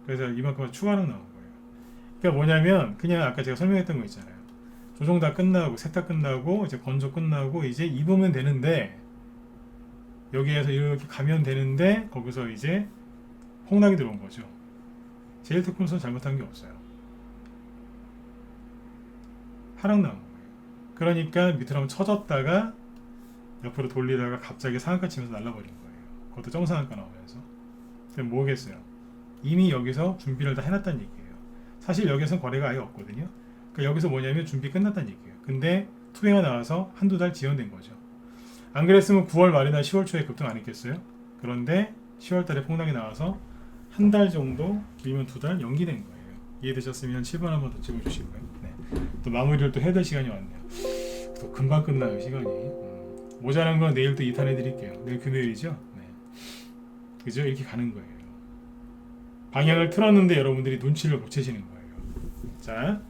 그래서 이만큼 추가는 나온 거예요. 그러니까 뭐냐면 그냥 아까 제가 설명했던 거 있잖아요. 조정 다 끝나고 세탁 끝나고 이제 건조 끝나고 이제 입으면 되는데 여기에서 이렇게 가면 되는데 거기서 이제 폭락이 들어온 거죠. 제일테크노스는 잘못한 게 없어요. 하락 나온 거예요. 그러니까 밑으로 한번 쳐졌다가 옆으로 돌리다가 갑자기 상한가 치면서 날라버린 거예요. 그것도 정상한가 나오면서. 그럼 뭐겠어요? 이미 여기서 준비를 다 해놨다는 얘기예요. 사실 여기서는 거래가 아예 없거든요. 그러니까 여기서 뭐냐면 준비 끝났다는 얘기예요. 근데 투매가 나와서 한두 달 지연된 거죠. 안 그랬으면 9월 말이나 10월 초에 급등 안 했겠어요? 그런데 10월 달에 폭락이 나와서 한 달 정도, 길면 2달 연기된 거예요. 이해되셨으면 7번 한번 더 찍어주시고요. 네. 또 마무리를 또 해야 될 시간이 왔네요. 또 금방 끝나요, 시간이. 모자란 건 내일 또 2탄 해드릴게요. 내일 금요일이죠? 네. 그죠? 이렇게 가는 거예요. 방향을 틀었는데 여러분들이 눈치를 못 채시는 거예요. 자,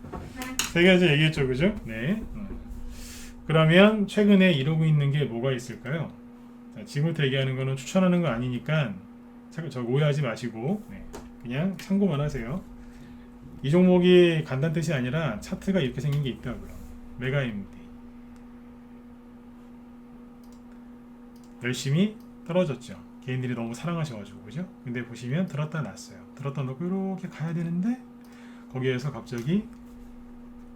3가지 얘기했죠, 그죠? 네. 그러면 최근에 이러고 있는 게 뭐가 있을까요? 자, 지금부터 얘기하는 거는 추천하는 거 아니니까 저 오해하지 마시고 네, 그냥 참고만 하세요. 이 종목이 간단 뜻이 아니라 차트가 이렇게 생긴 게 있다고요. 메가MD 열심히 떨어졌죠. 개인들이 너무 사랑하셔가지고 그죠? 근데 보시면 들었다 놨어요. 들었다 놓고 이렇게 가야 되는데 거기에서 갑자기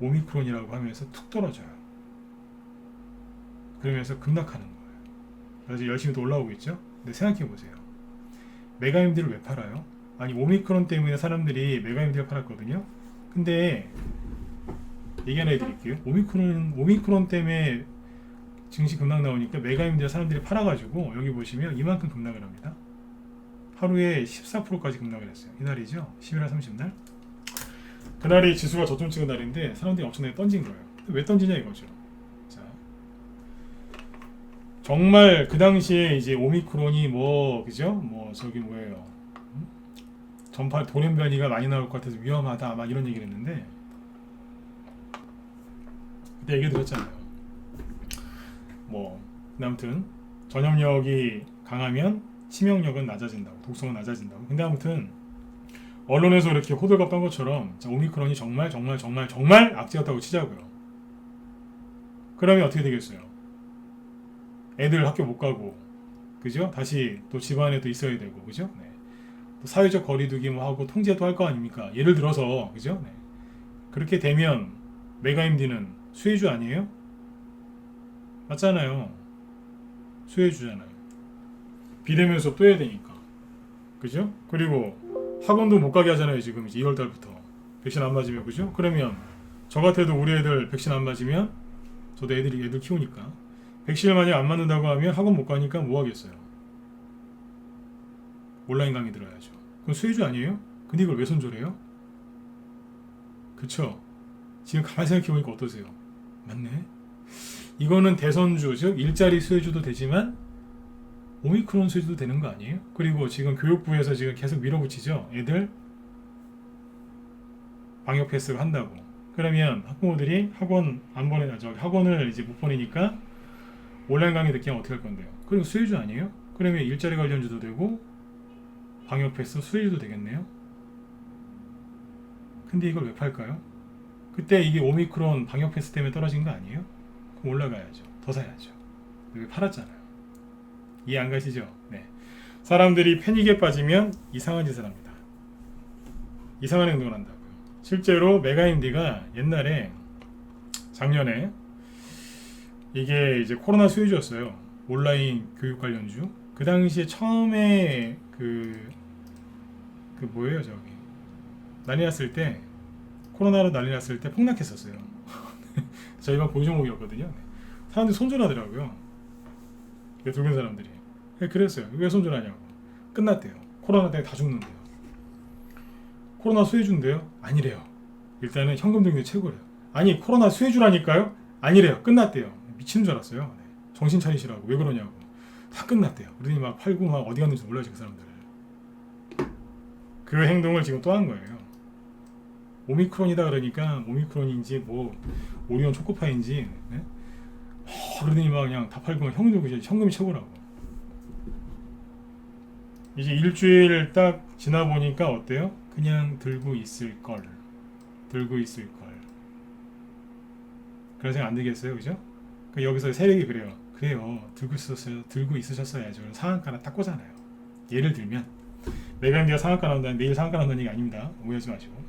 오미크론이라고 하면서 툭 떨어져요. 그러면서 급락하는 거예요. 그래서 열심히 또 올라오고 있죠. 근데 생각해 보세요. 메가임디를 왜 팔아요? 아니 오미크론 때문에 사람들이 메가임디를 팔았거든요. 근데 얘기 하나 해드릴게요. 오미크론 때문에 증시 급락 나오니까 메가임디를 사람들이 팔아가지고 여기 보시면 이만큼 급락을 합니다. 하루에 14%까지 급락을 했어요. 이날이죠. 11월 30날. 그날이 지수가 저점 찍은 날인데 사람들이 엄청나게 던진 거예요. 왜 던지냐 이거죠. 자, 정말 그 당시에 이제 오미크론이 뭐 그죠? 뭐 저기 뭐예요? 전파 돌연변이가 많이 나올 것 같아서 위험하다 막 이런 얘기를 했는데 그때 얘기 드렸잖아요. 뭐 아무튼 전염력이 강하면 치명력은 낮아진다고, 독성은 낮아진다고. 근데 아무튼 언론에서 이렇게 호들갑 떤 것처럼 오미크론이 정말 악재였다고 치자고요. 그러면 어떻게 되겠어요? 애들 학교 못 가고, 그죠? 다시 또 집안에 또 있어야 되고, 그죠? 네. 또 사회적 거리두기 뭐 하고 통제도 할 거 아닙니까? 예를 들어서, 그죠? 네. 그렇게 되면 메가임디는 수혜주 아니에요? 맞잖아요. 수혜주잖아요. 비대면 수업 또 해야 되니까, 그죠? 그리고 학원도 못 가게 하잖아요. 지금 이제 2월 달부터 백신 안 맞으면, 그죠? 그러면 저 같아도 우리 애들 백신 안 맞으면 저도 애들 키우니까 백신을 만약 안 맞는다고 하면 학원 못 가니까 뭐 하겠어요? 온라인 강의 들어야죠. 그건 수혜주 아니에요? 근데 이걸 왜 손절해요? 그쵸? 지금 가만히 생각해보니까 어떠세요? 맞네? 이거는 대선주, 즉 일자리 수혜주도 되지만 오미크론 수혜주도 되는 거 아니에요? 그리고 지금 교육부에서 지금 계속 밀어붙이죠. 애들 방역 패스를 한다고. 그러면 학부모들이 학원 안 보내, 학원을 이제 못 보내니까 온라인 강의 듣기면 어떻게 할 건데요? 그리고 수혜주 아니에요? 그러면 일자리 관련주도 되고 방역 패스 수혜주도 되겠네요. 근데 이걸 왜 팔까요? 그때 이게 오미크론 방역 패스 때문에 떨어진 거 아니에요? 그럼 올라가야죠. 더 사야죠. 여기 팔았잖아요. 이해 안 가시죠? 네. 사람들이 패닉에 빠지면 이상한 짓을 합니다. 이상한 행동을 한다고요. 실제로 메가인디가 옛날에 작년에 이게 이제 코로나 수혜주였어요. 온라인 교육 관련주. 그 당시에 처음에 그 뭐예요 저기 난리 났을 때 코로나로 난리 났을 때 폭락했었어요. 저희가 보조목이었거든요. 사람들이 손절하더라고요. 붉은 사람들이. 그랬어요. 왜 손절하냐고. 끝났대요. 코로나 때문에 다 죽는데요. 코로나 수혜주인데요? 아니래요. 일단은 현금 등록이 최고래요. 아니 코로나 수혜주라니까요? 아니래요. 끝났대요. 미치는 줄 알았어요. 네. 정신 차리시라고. 왜 그러냐고. 다 끝났대요. 그러니 막 팔고 막 어디 갔는지 몰라요. 그 사람들. 그 행동을 지금 또 한 거예요. 오미크론이다 그러니까 오미크론인지 뭐 오리온 초코파인지 네? 그러더니 막 그냥 다 팔고 현금 들고 이제 현금이 최고라고. 이제 일주일 딱 지나 보니까 어때요? 그냥 들고 있을 걸. 그런 생각 안 들겠어요, 그죠? 그 여기서 세력이 그래요. 들고 있으셨어야죠. 상한가나 딱 꽂잖아요. 예를 들면 메가인디가 상한가 나온다는 매일 상한가 나온다는 얘기 아닙니다. 오해하지 마시고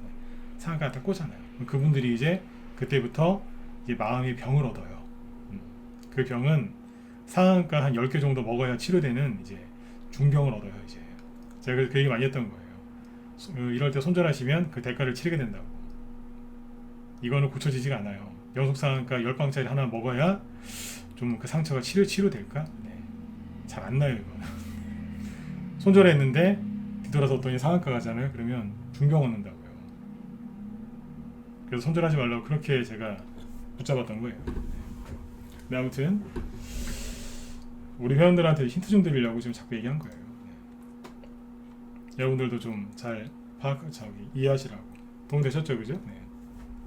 상한가 딱 꽂잖아요. 그분들이 이제 그때부터 이제 마음의 병을 얻어요. 그 병은 상한가 한 10개 정도 먹어야 치료되는 이제 중병을 얻어요. 이제 제가 그래서 그 얘기 많이 했던 거예요. 이럴 때 손절하시면 그 대가를 치르게 된다고. 이거는 고쳐지지가 않아요. 연속 상한가 10방짜리 하나 먹어야 좀 그 상처가 치료될까? 네. 잘 안 나요 이거는. 손절했는데 뒤돌아섰더니 상한가 가잖아요. 그러면 중병 얻는다고요. 그래서 손절하지 말라고 그렇게 제가 붙잡았던 거예요. 네, 아무튼 우리 회원들한테 힌트 좀 드리려고 지금 자꾸 얘기한 거예요. 여러분들도 좀 잘 이해하시라고. 도움되셨죠, 그죠? 네.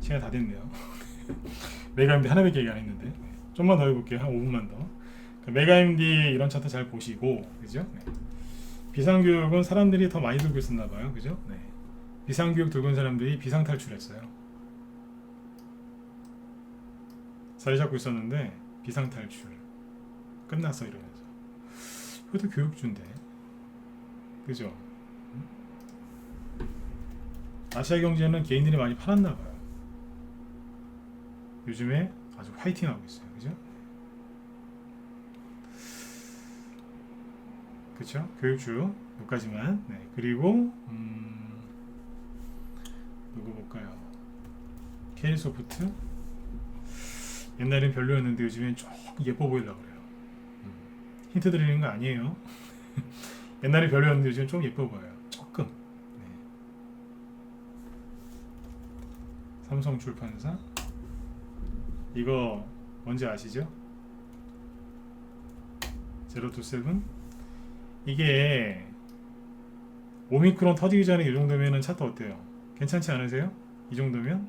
시간 다 됐네요. 메가임디 하나밖에 얘기 안 했는데 좀만 더 해볼게요. 한 5분만 더. 메가임디 이런 차트 잘 보시고, 그죠? 네. 비상교육은 사람들이 더 많이 들고 있었나봐요, 그죠? 네. 비상교육 들고 있는 사람들이 비상탈출했어요. 자리 잡고 있었는데 비상탈출 끝났어 이러면서. 그것도 교육주인데, 그죠? 아시아경제는 개인들이 많이 팔았나봐요. 요즘에 아주 화이팅하고 있어요. 그죠? 그쵸? 교육주 여기까지만. 네. 그리고 누구 볼까요? K소프트 옛날엔 별로였는데 요즘엔 조금 예뻐 보이려고 그래요. 힌트 드리는 거 아니에요. 옛날에 별로였는데 요즘엔 좀 예뻐 보여요. 조금. 네. 삼성출판사 이거 뭔지 아시죠? 027 이게 오미크론 터지기 전에 이 정도면은 차트 어때요? 괜찮지 않으세요? 이 정도면?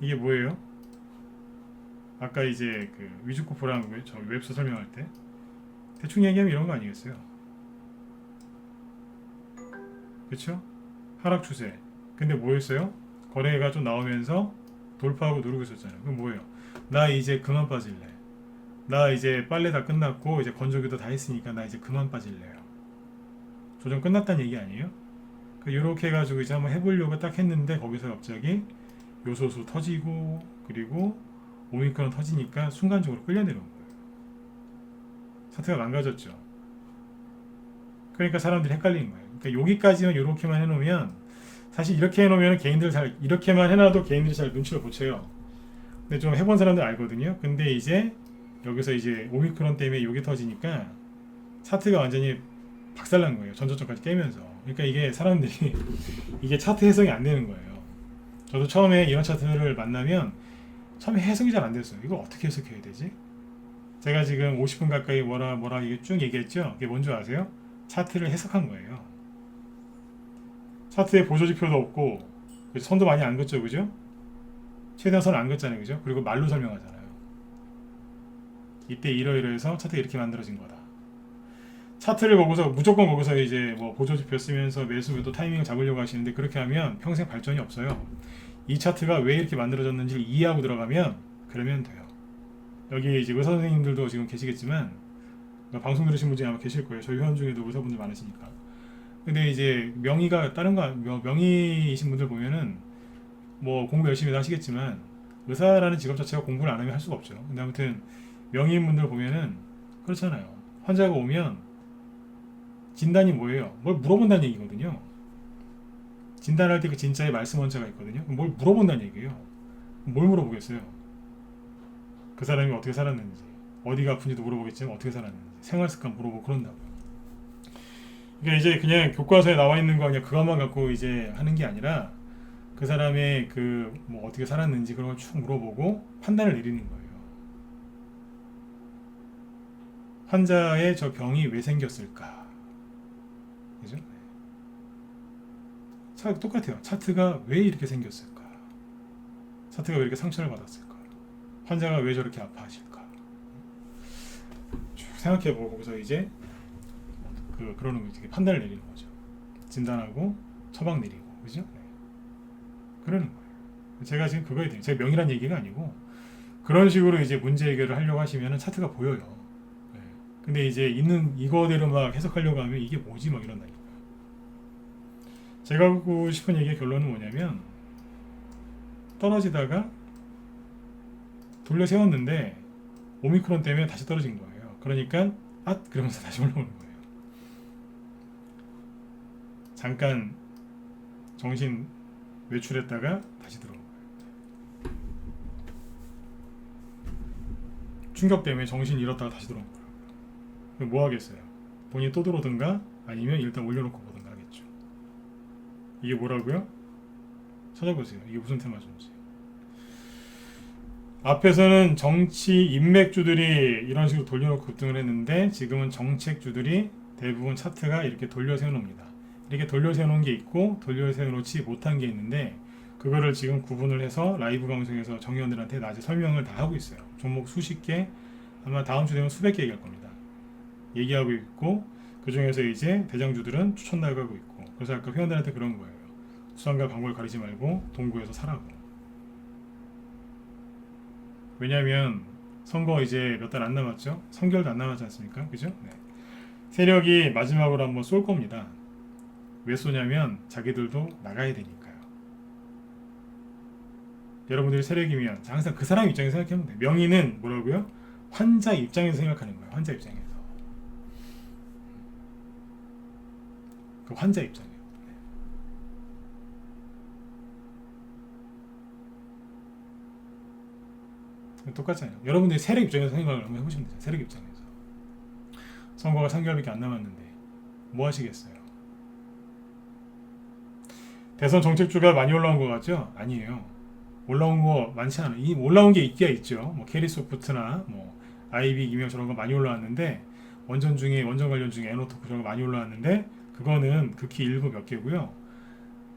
이게 뭐예요? 아까 이제 그 위주코프랑 저 웹소 설명할 때 대충 얘기하면 이런 거 아니겠어요? 그쵸? 하락 추세. 근데 뭐였어요? 거래가 좀 나오면서 돌파하고 누르고 있었잖아요. 그럼 뭐예요? 나 이제 그만 빠질래. 나 이제 빨래 다 끝났고 이제 건조기도 다 했으니까 나 이제 그만 빠질래요. 조정 끝났다는 얘기 아니에요? 요렇게 해가지고 이제 한번 해보려고 딱 했는데 거기서 갑자기 요소수 터지고 그리고 오미크론 터지니까 순간적으로 끌려내려온 거예요. 사태가 망가졌죠. 그러니까 사람들이 헷갈리는 거예요. 그러니까 여기까지는 이렇게만 해놓으면 사실 이렇게 해놓으면 개인들 이렇게만 해놔도 개인들이 잘 눈치를 못 채요. 근데 좀 해본 사람들 알거든요. 근데 이제 여기서 이제 오미크론 때문에 여기 터지니까 차트가 완전히 박살난 거예요. 전저점까지 깨면서. 그러니까 이게 사람들이 이게 차트 해석이 안 되는 거예요. 저도 처음에 이런 차트를 만나면 처음에 해석이 잘 안 됐어요. 이걸 어떻게 해석해야 되지? 제가 지금 50분 가까이 뭐라 이게 쭉 얘기했죠. 이게 뭔지 아세요? 차트를 해석한 거예요. 차트에 보조지표도 없고 선도 많이 안 긋죠, 그죠? 최대한 선을 안 긋잖아요, 그죠? 그리고 말로 설명하잖아요. 이때 이러이러해서 차트가 이렇게 만들어진 거다. 차트를 보고서 무조건 거기서 이제 뭐 보조지표 쓰면서 매수 매도 타이밍을 잡으려고 하시는데 그렇게 하면 평생 발전이 없어요. 이 차트가 왜 이렇게 만들어졌는지를 이해하고 들어가면 그러면 돼요. 여기 이제 의사 선생님들도 지금 계시겠지만 방송 들으신 분 중에 아마 계실 거예요. 저희 회원 중에도 의사분들 많으시니까. 근데 이제 명의가 다른 거 명의이신 분들 보면은 뭐 공부 열심히 하시겠지만 의사라는 직업 자체가 공부를 안 하면 할 수가 없죠. 근데 아무튼 명의인 분들 보면은 그렇잖아요. 환자가 오면 진단이 뭐예요? 뭘 물어본다는 얘기거든요. 진단할 때 그 진짜의 말씀 원자가 있거든요. 뭘 물어본다는 얘기예요. 뭘 물어보겠어요? 그 사람이 어떻게 살았는지, 어디가 아픈지도 물어보겠지만 어떻게 살았는지, 생활 습관 물어보고 그런다고요. 그러니까 이제 그냥 교과서에 나와 있는 거 그냥 그것만 갖고 이제 하는 게 아니라 그 사람의 그 뭐 어떻게 살았는지 그런 걸 쭉 물어보고 판단을 내리는 거예요. 환자의 저 병이 왜 생겼을까? 그죠? 똑같아요. 차트가 왜 이렇게 생겼을까? 차트가 왜 이렇게 상처를 받았을까? 환자가 왜 저렇게 아파하실까? 쭉 생각해보고 거기서 이제 그러는 거죠. 판단을 내리는 거죠. 진단하고 처방 내리고, 그죠? 네. 그러는 거예요. 제가 지금 그거에 대해 제가 명이란 얘기가 아니고 그런 식으로 이제 문제 해결을 하려고 하시면은 차트가 보여요. 네. 근데 이제 있는 이거대로 막 해석하려고 하면 이게 뭐지 막 이런다니까요. 제가 하고 싶은 얘기의 결론은 뭐냐면 떨어지다가 돌려 세웠는데 오미크론 때문에 다시 떨어진 거예요. 그러니까 그러면서 다시 올라오는 거예요. 잠깐 정신 외출했다가 다시 들어온 거예요. 충격 때문에 정신 잃었다가 다시 들어온 거예요. 뭐 하겠어요? 돈이 또 들어오든가 아니면 일단 올려놓고 보든가 하겠죠. 이게 뭐라고요? 찾아보세요. 이게 무슨 테마인지. 앞에서는 정치 인맥주들이 이런 식으로 돌려놓고 급등을 했는데 지금은 정책주들이 대부분 차트가 이렇게 돌려 세워놓습니다. 이렇게 돌려 세워놓은 게 있고 돌려 세워놓지 못한 게 있는데 그거를 지금 구분을 해서 라이브 방송에서 정의원들한테 낮에 설명을 다 하고 있어요. 종목 수십 개, 아마 다음 주 되면 수백 개 얘기할 겁니다. 얘기하고 있고 그 중에서 이제 대장주들은 추천 나가고 있고 그래서 아까 회원들한테 그런 거예요. 수상과 광고를 가리지 말고 동구에서 사라고. 왜냐하면 선거 이제 몇 달 안 남았죠? 선결도 안 남았지 않습니까? 그죠? 네. 세력이 마지막으로 한번 쏠 겁니다. 왜 쏘냐면 자기들도 나가야 되니까요. 여러분들이 세력이면 항상 그 사람 입장에서 생각하면 돼요. 명의는 뭐라고요? 환자 입장에서 생각하는 거예요. 환자 입장에서. 그 환자 입장이에요. 네. 똑같잖아요. 여러분들이 세력 입장에서 생각을 한번 해보시면 돼요. 세력 입장에서. 선거가 3개월밖에 안 남았는데 뭐 하시겠어요? 대선 정책주가 많이 올라온 것 같죠? 아니에요. 올라온 거 많지 않아요. 이 올라온 게 있기야 있죠. 뭐 캐리소프트나 뭐 아이빅 이명 저런 거 많이 올라왔는데 원전 관련 중에 에너토크 저런 거 많이 올라왔는데 그거는 극히 일부 몇 개고요.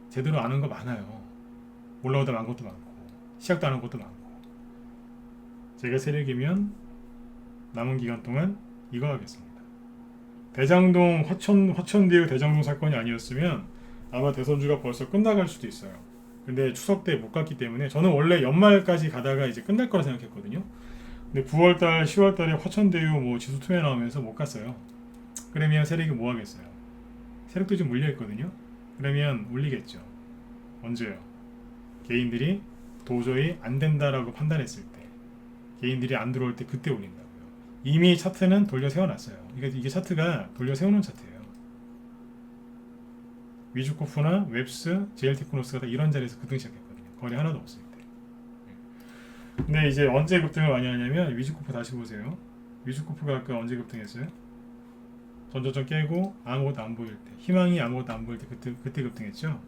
제대로 아는 거 많아요. 올라오다 만 것도 많고 시작도 안 한 것도 많고. 제가 세력이면 남은 기간 동안 이거 하겠습니다. 대장동 화천대유 대장동 사건이 아니었으면 아마 대선주가 벌써 끝나갈 수도 있어요. 근데 추석 때 못 갔기 때문에 저는 원래 연말까지 가다가 이제 끝날 거라 생각했거든요. 근데 9월달, 10월달에 화천대유 뭐 지수 투매 나오면서 못 갔어요. 그러면 세력이 뭐 하겠어요? 세력도 좀 물려 있거든요. 그러면 올리겠죠. 언제요? 개인들이 도저히 안 된다라고 판단했을 때, 개인들이 안 들어올 때 그때 올린다고요. 이미 차트는 돌려 세워놨어요. 이게 차트가 돌려 세우는 차트예요. 위주코프나 웹스, JL테크노스가 다 이런 자리에서 급등 시작했거든요. 거래 하나도 없을 때. 근데 이제 언제 급등을 많이 하냐면 위주코프 다시 보세요. 위주코프가 아까 언제 급등했어요? 전저점 깨고 아무것도 안 보일 때, 희망이 아무것도 안 보일 때 그때 급등했죠.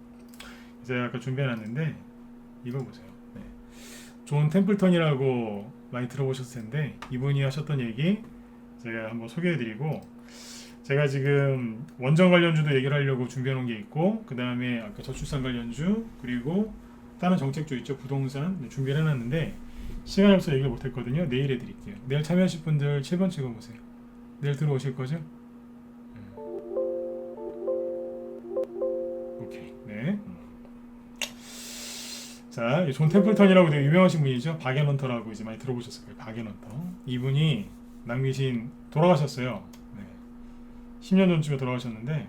제가 아까 준비해놨는데 이거 보세요. 네. 존 템플턴이라고 많이 들어보셨을 텐데 이분이 하셨던 얘기 제가 한번 소개해드리고, 제가 지금 원전 관련주도 얘기를 하려고 준비해 놓은 게 있고 그 다음에 아까 저출산 관련주 그리고 다른 정책조 있죠. 부동산 준비를 해놨는데 시간이 없어서 얘기를 못했거든요. 내일 해드릴게요. 내일 참여하실 분들 7번 찍어보세요. 내일 들어오실 거죠? 오케이. 네. 자, 존 템플턴이라고 되게 유명하신 분이죠. 박앤헌터라고 이제 많이 들어보셨을 거예요. 박앤헌터. 이분이 남기신 돌아가셨어요. 네. 10년 전쯤에 돌아가셨는데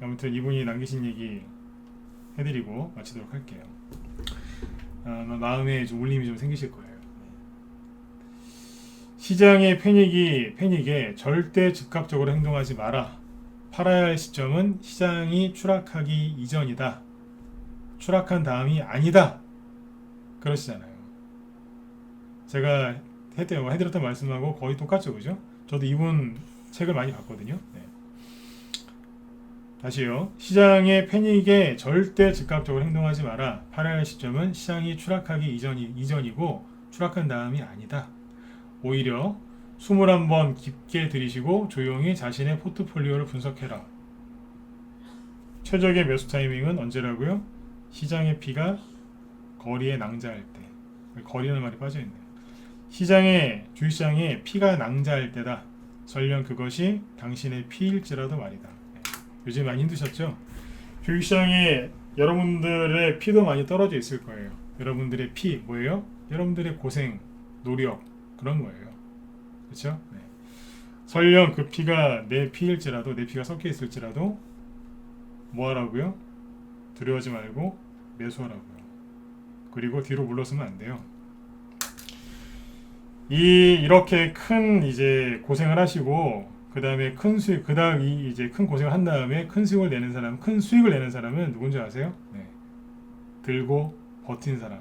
아무튼 이분이 남기신 얘기 해드리고 마치도록 할게요. 마음에 좀 울림이 좀 생기실 거예요. 시장의 패닉에 절대 즉각적으로 행동하지 마라. 팔아야 할 시점은 시장이 추락하기 이전이다. 추락한 다음이 아니다. 그러시잖아요. 제가 해드렸던 말씀하고 거의 똑같죠, 그죠? 저도 이분 책을 많이 봤거든요. 네. 다시요. 시장의 패닉에 절대 즉각적으로 행동하지 마라. 팔아야 할 시점은 시장이 추락하기 이전이고 추락한 다음이 아니다. 오히려 숨을 한번 깊게 들이쉬고 조용히 자신의 포트폴리오를 분석해라. 최적의 매수 타이밍은 언제라고요? 시장의 피가 거리에 낭자할 때. 거리라는 말이 빠져있네요. 주식시장에 피가 낭자할 때다. 설령 그것이 당신의 피일지라도 말이다. 요즘 많이 힘드셨죠? 주식시장에 여러분들의 피도 많이 떨어져 있을 거예요. 여러분들의 피 뭐예요? 여러분들의 고생, 노력 그런 거예요. 그렇죠? 네. 설령 그 피가 내 피일지라도 내 피가 섞여 있을지라도 뭐 하라고요? 두려워하지 말고 매수하라고요. 그리고 뒤로 물러서면 안 돼요. 이렇게 큰 이제 고생을 하시고 그 다음에 큰 수익, 이제 큰 고생을 한 다음에 큰 수익을 내는 사람은 누군지 아세요? 네. 들고 버틴 사람.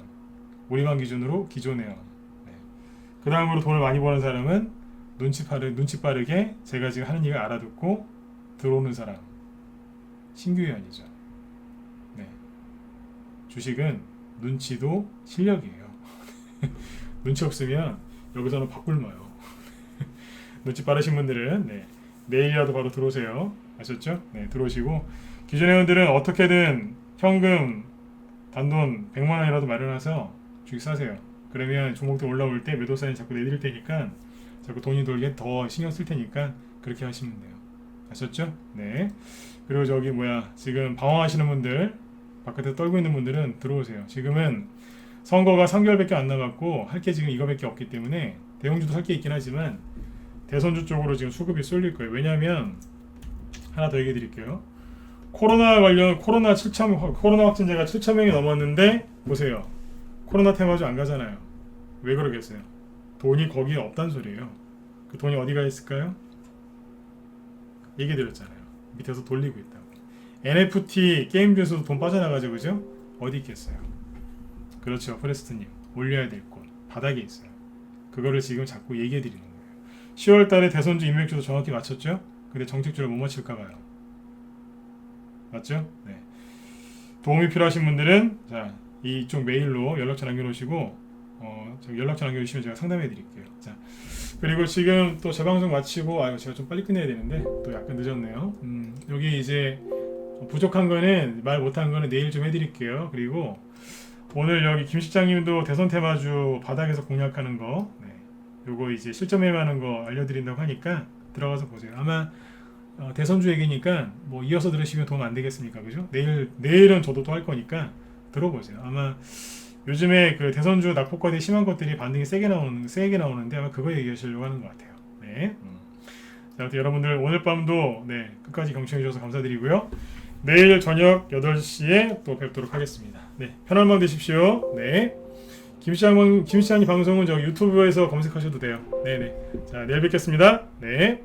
우리만 기준으로 기존에요. 네. 그 다음으로 돈을 많이 버는 사람은 눈치 빠르게 제가 지금 하는 얘기를 알아듣고 들어오는 사람. 신규회원이죠. 네. 주식은 눈치도 실력이에요. 눈치 없으면 여기서는 밥 굶어요. 눈치 빠르신 분들은 내일이라도 바로 들어오세요. 아셨죠? 네, 들어오시고 기존 회원들은 어떻게든 현금 단돈 100만 원이라도 마련해서 주식 사세요. 그러면 종목들 올라올 때 매도 사인 자꾸 내드릴 테니까 자꾸 돈이 돌게 더 신경 쓸 테니까 그렇게 하시면 돼요. 아셨죠? 네. 그리고 지금 방황하시는 분들 바깥에 떨고 있는 분들은 들어오세요. 지금은 선거가 3개월밖에 안 남았고 할 게 지금 이거밖에 없기 때문에 대형주도 할 게 있긴 하지만 대선주 쪽으로 지금 수급이 쏠릴 거예요. 왜냐하면 하나 더 얘기해 드릴게요. 코로나 확진자가 7,000명이 넘었는데 보세요. 코로나 테마주 안 가잖아요. 왜 그러겠어요? 돈이 거기에 없단 소리예요. 그 돈이 어디가 있을까요? 얘기해 드렸잖아요. 밑에서 돌리고 있다고. NFT 게임주에서도 돈 빠져나가죠, 그죠? 어디 있겠어요? 그렇죠, 프레스트님. 올려야 될 곳 바닥에 있어요. 그거를 지금 자꾸 얘기해 드리는 거예요. 10월달에 대선주 인맥주도 정확히 맞췄죠? 근데 정책주를 못 맞힐까봐요. 맞죠? 네. 도움이 필요하신 분들은 자 이쪽 메일로 연락처 남겨놓으시고 연락처 남겨주시면 제가 상담해 드릴게요. 자, 그리고 지금 또 재방송 마치고 제가 좀 빨리 끝내야 되는데 또 약간 늦었네요. 여기 이제 부족한 거는 말 못한 거는 내일 좀 해드릴게요. 그리고 오늘 여기 김 실장님도 대선 테마주 바닥에서 공략하는 거 요거 이제 실전 매매하는 거 알려드린다고 하니까 들어가서 보세요. 아마 대선주 얘기니까 뭐 이어서 들으시면 도움 안 되겠습니까, 그죠? 내일은 저도 또 할 거니까 들어보세요. 아마 요즘에 그 대선주 낙폭과대 심한 것들이 반등이 세게 나오는데 아마 그거 얘기하시려고 하는 것 같아요. 네. 자, 아무튼 여러분들 오늘 밤도 끝까지 경청해 주셔서 감사드리고요. 내일 저녁 8시에 또 뵙도록 하겠습니다. 네, 편한 밤 되십시오. 네. 김시장님 방송은 저 유튜브에서 검색하셔도 돼요. 네네. 자, 내일 뵙겠습니다. 네.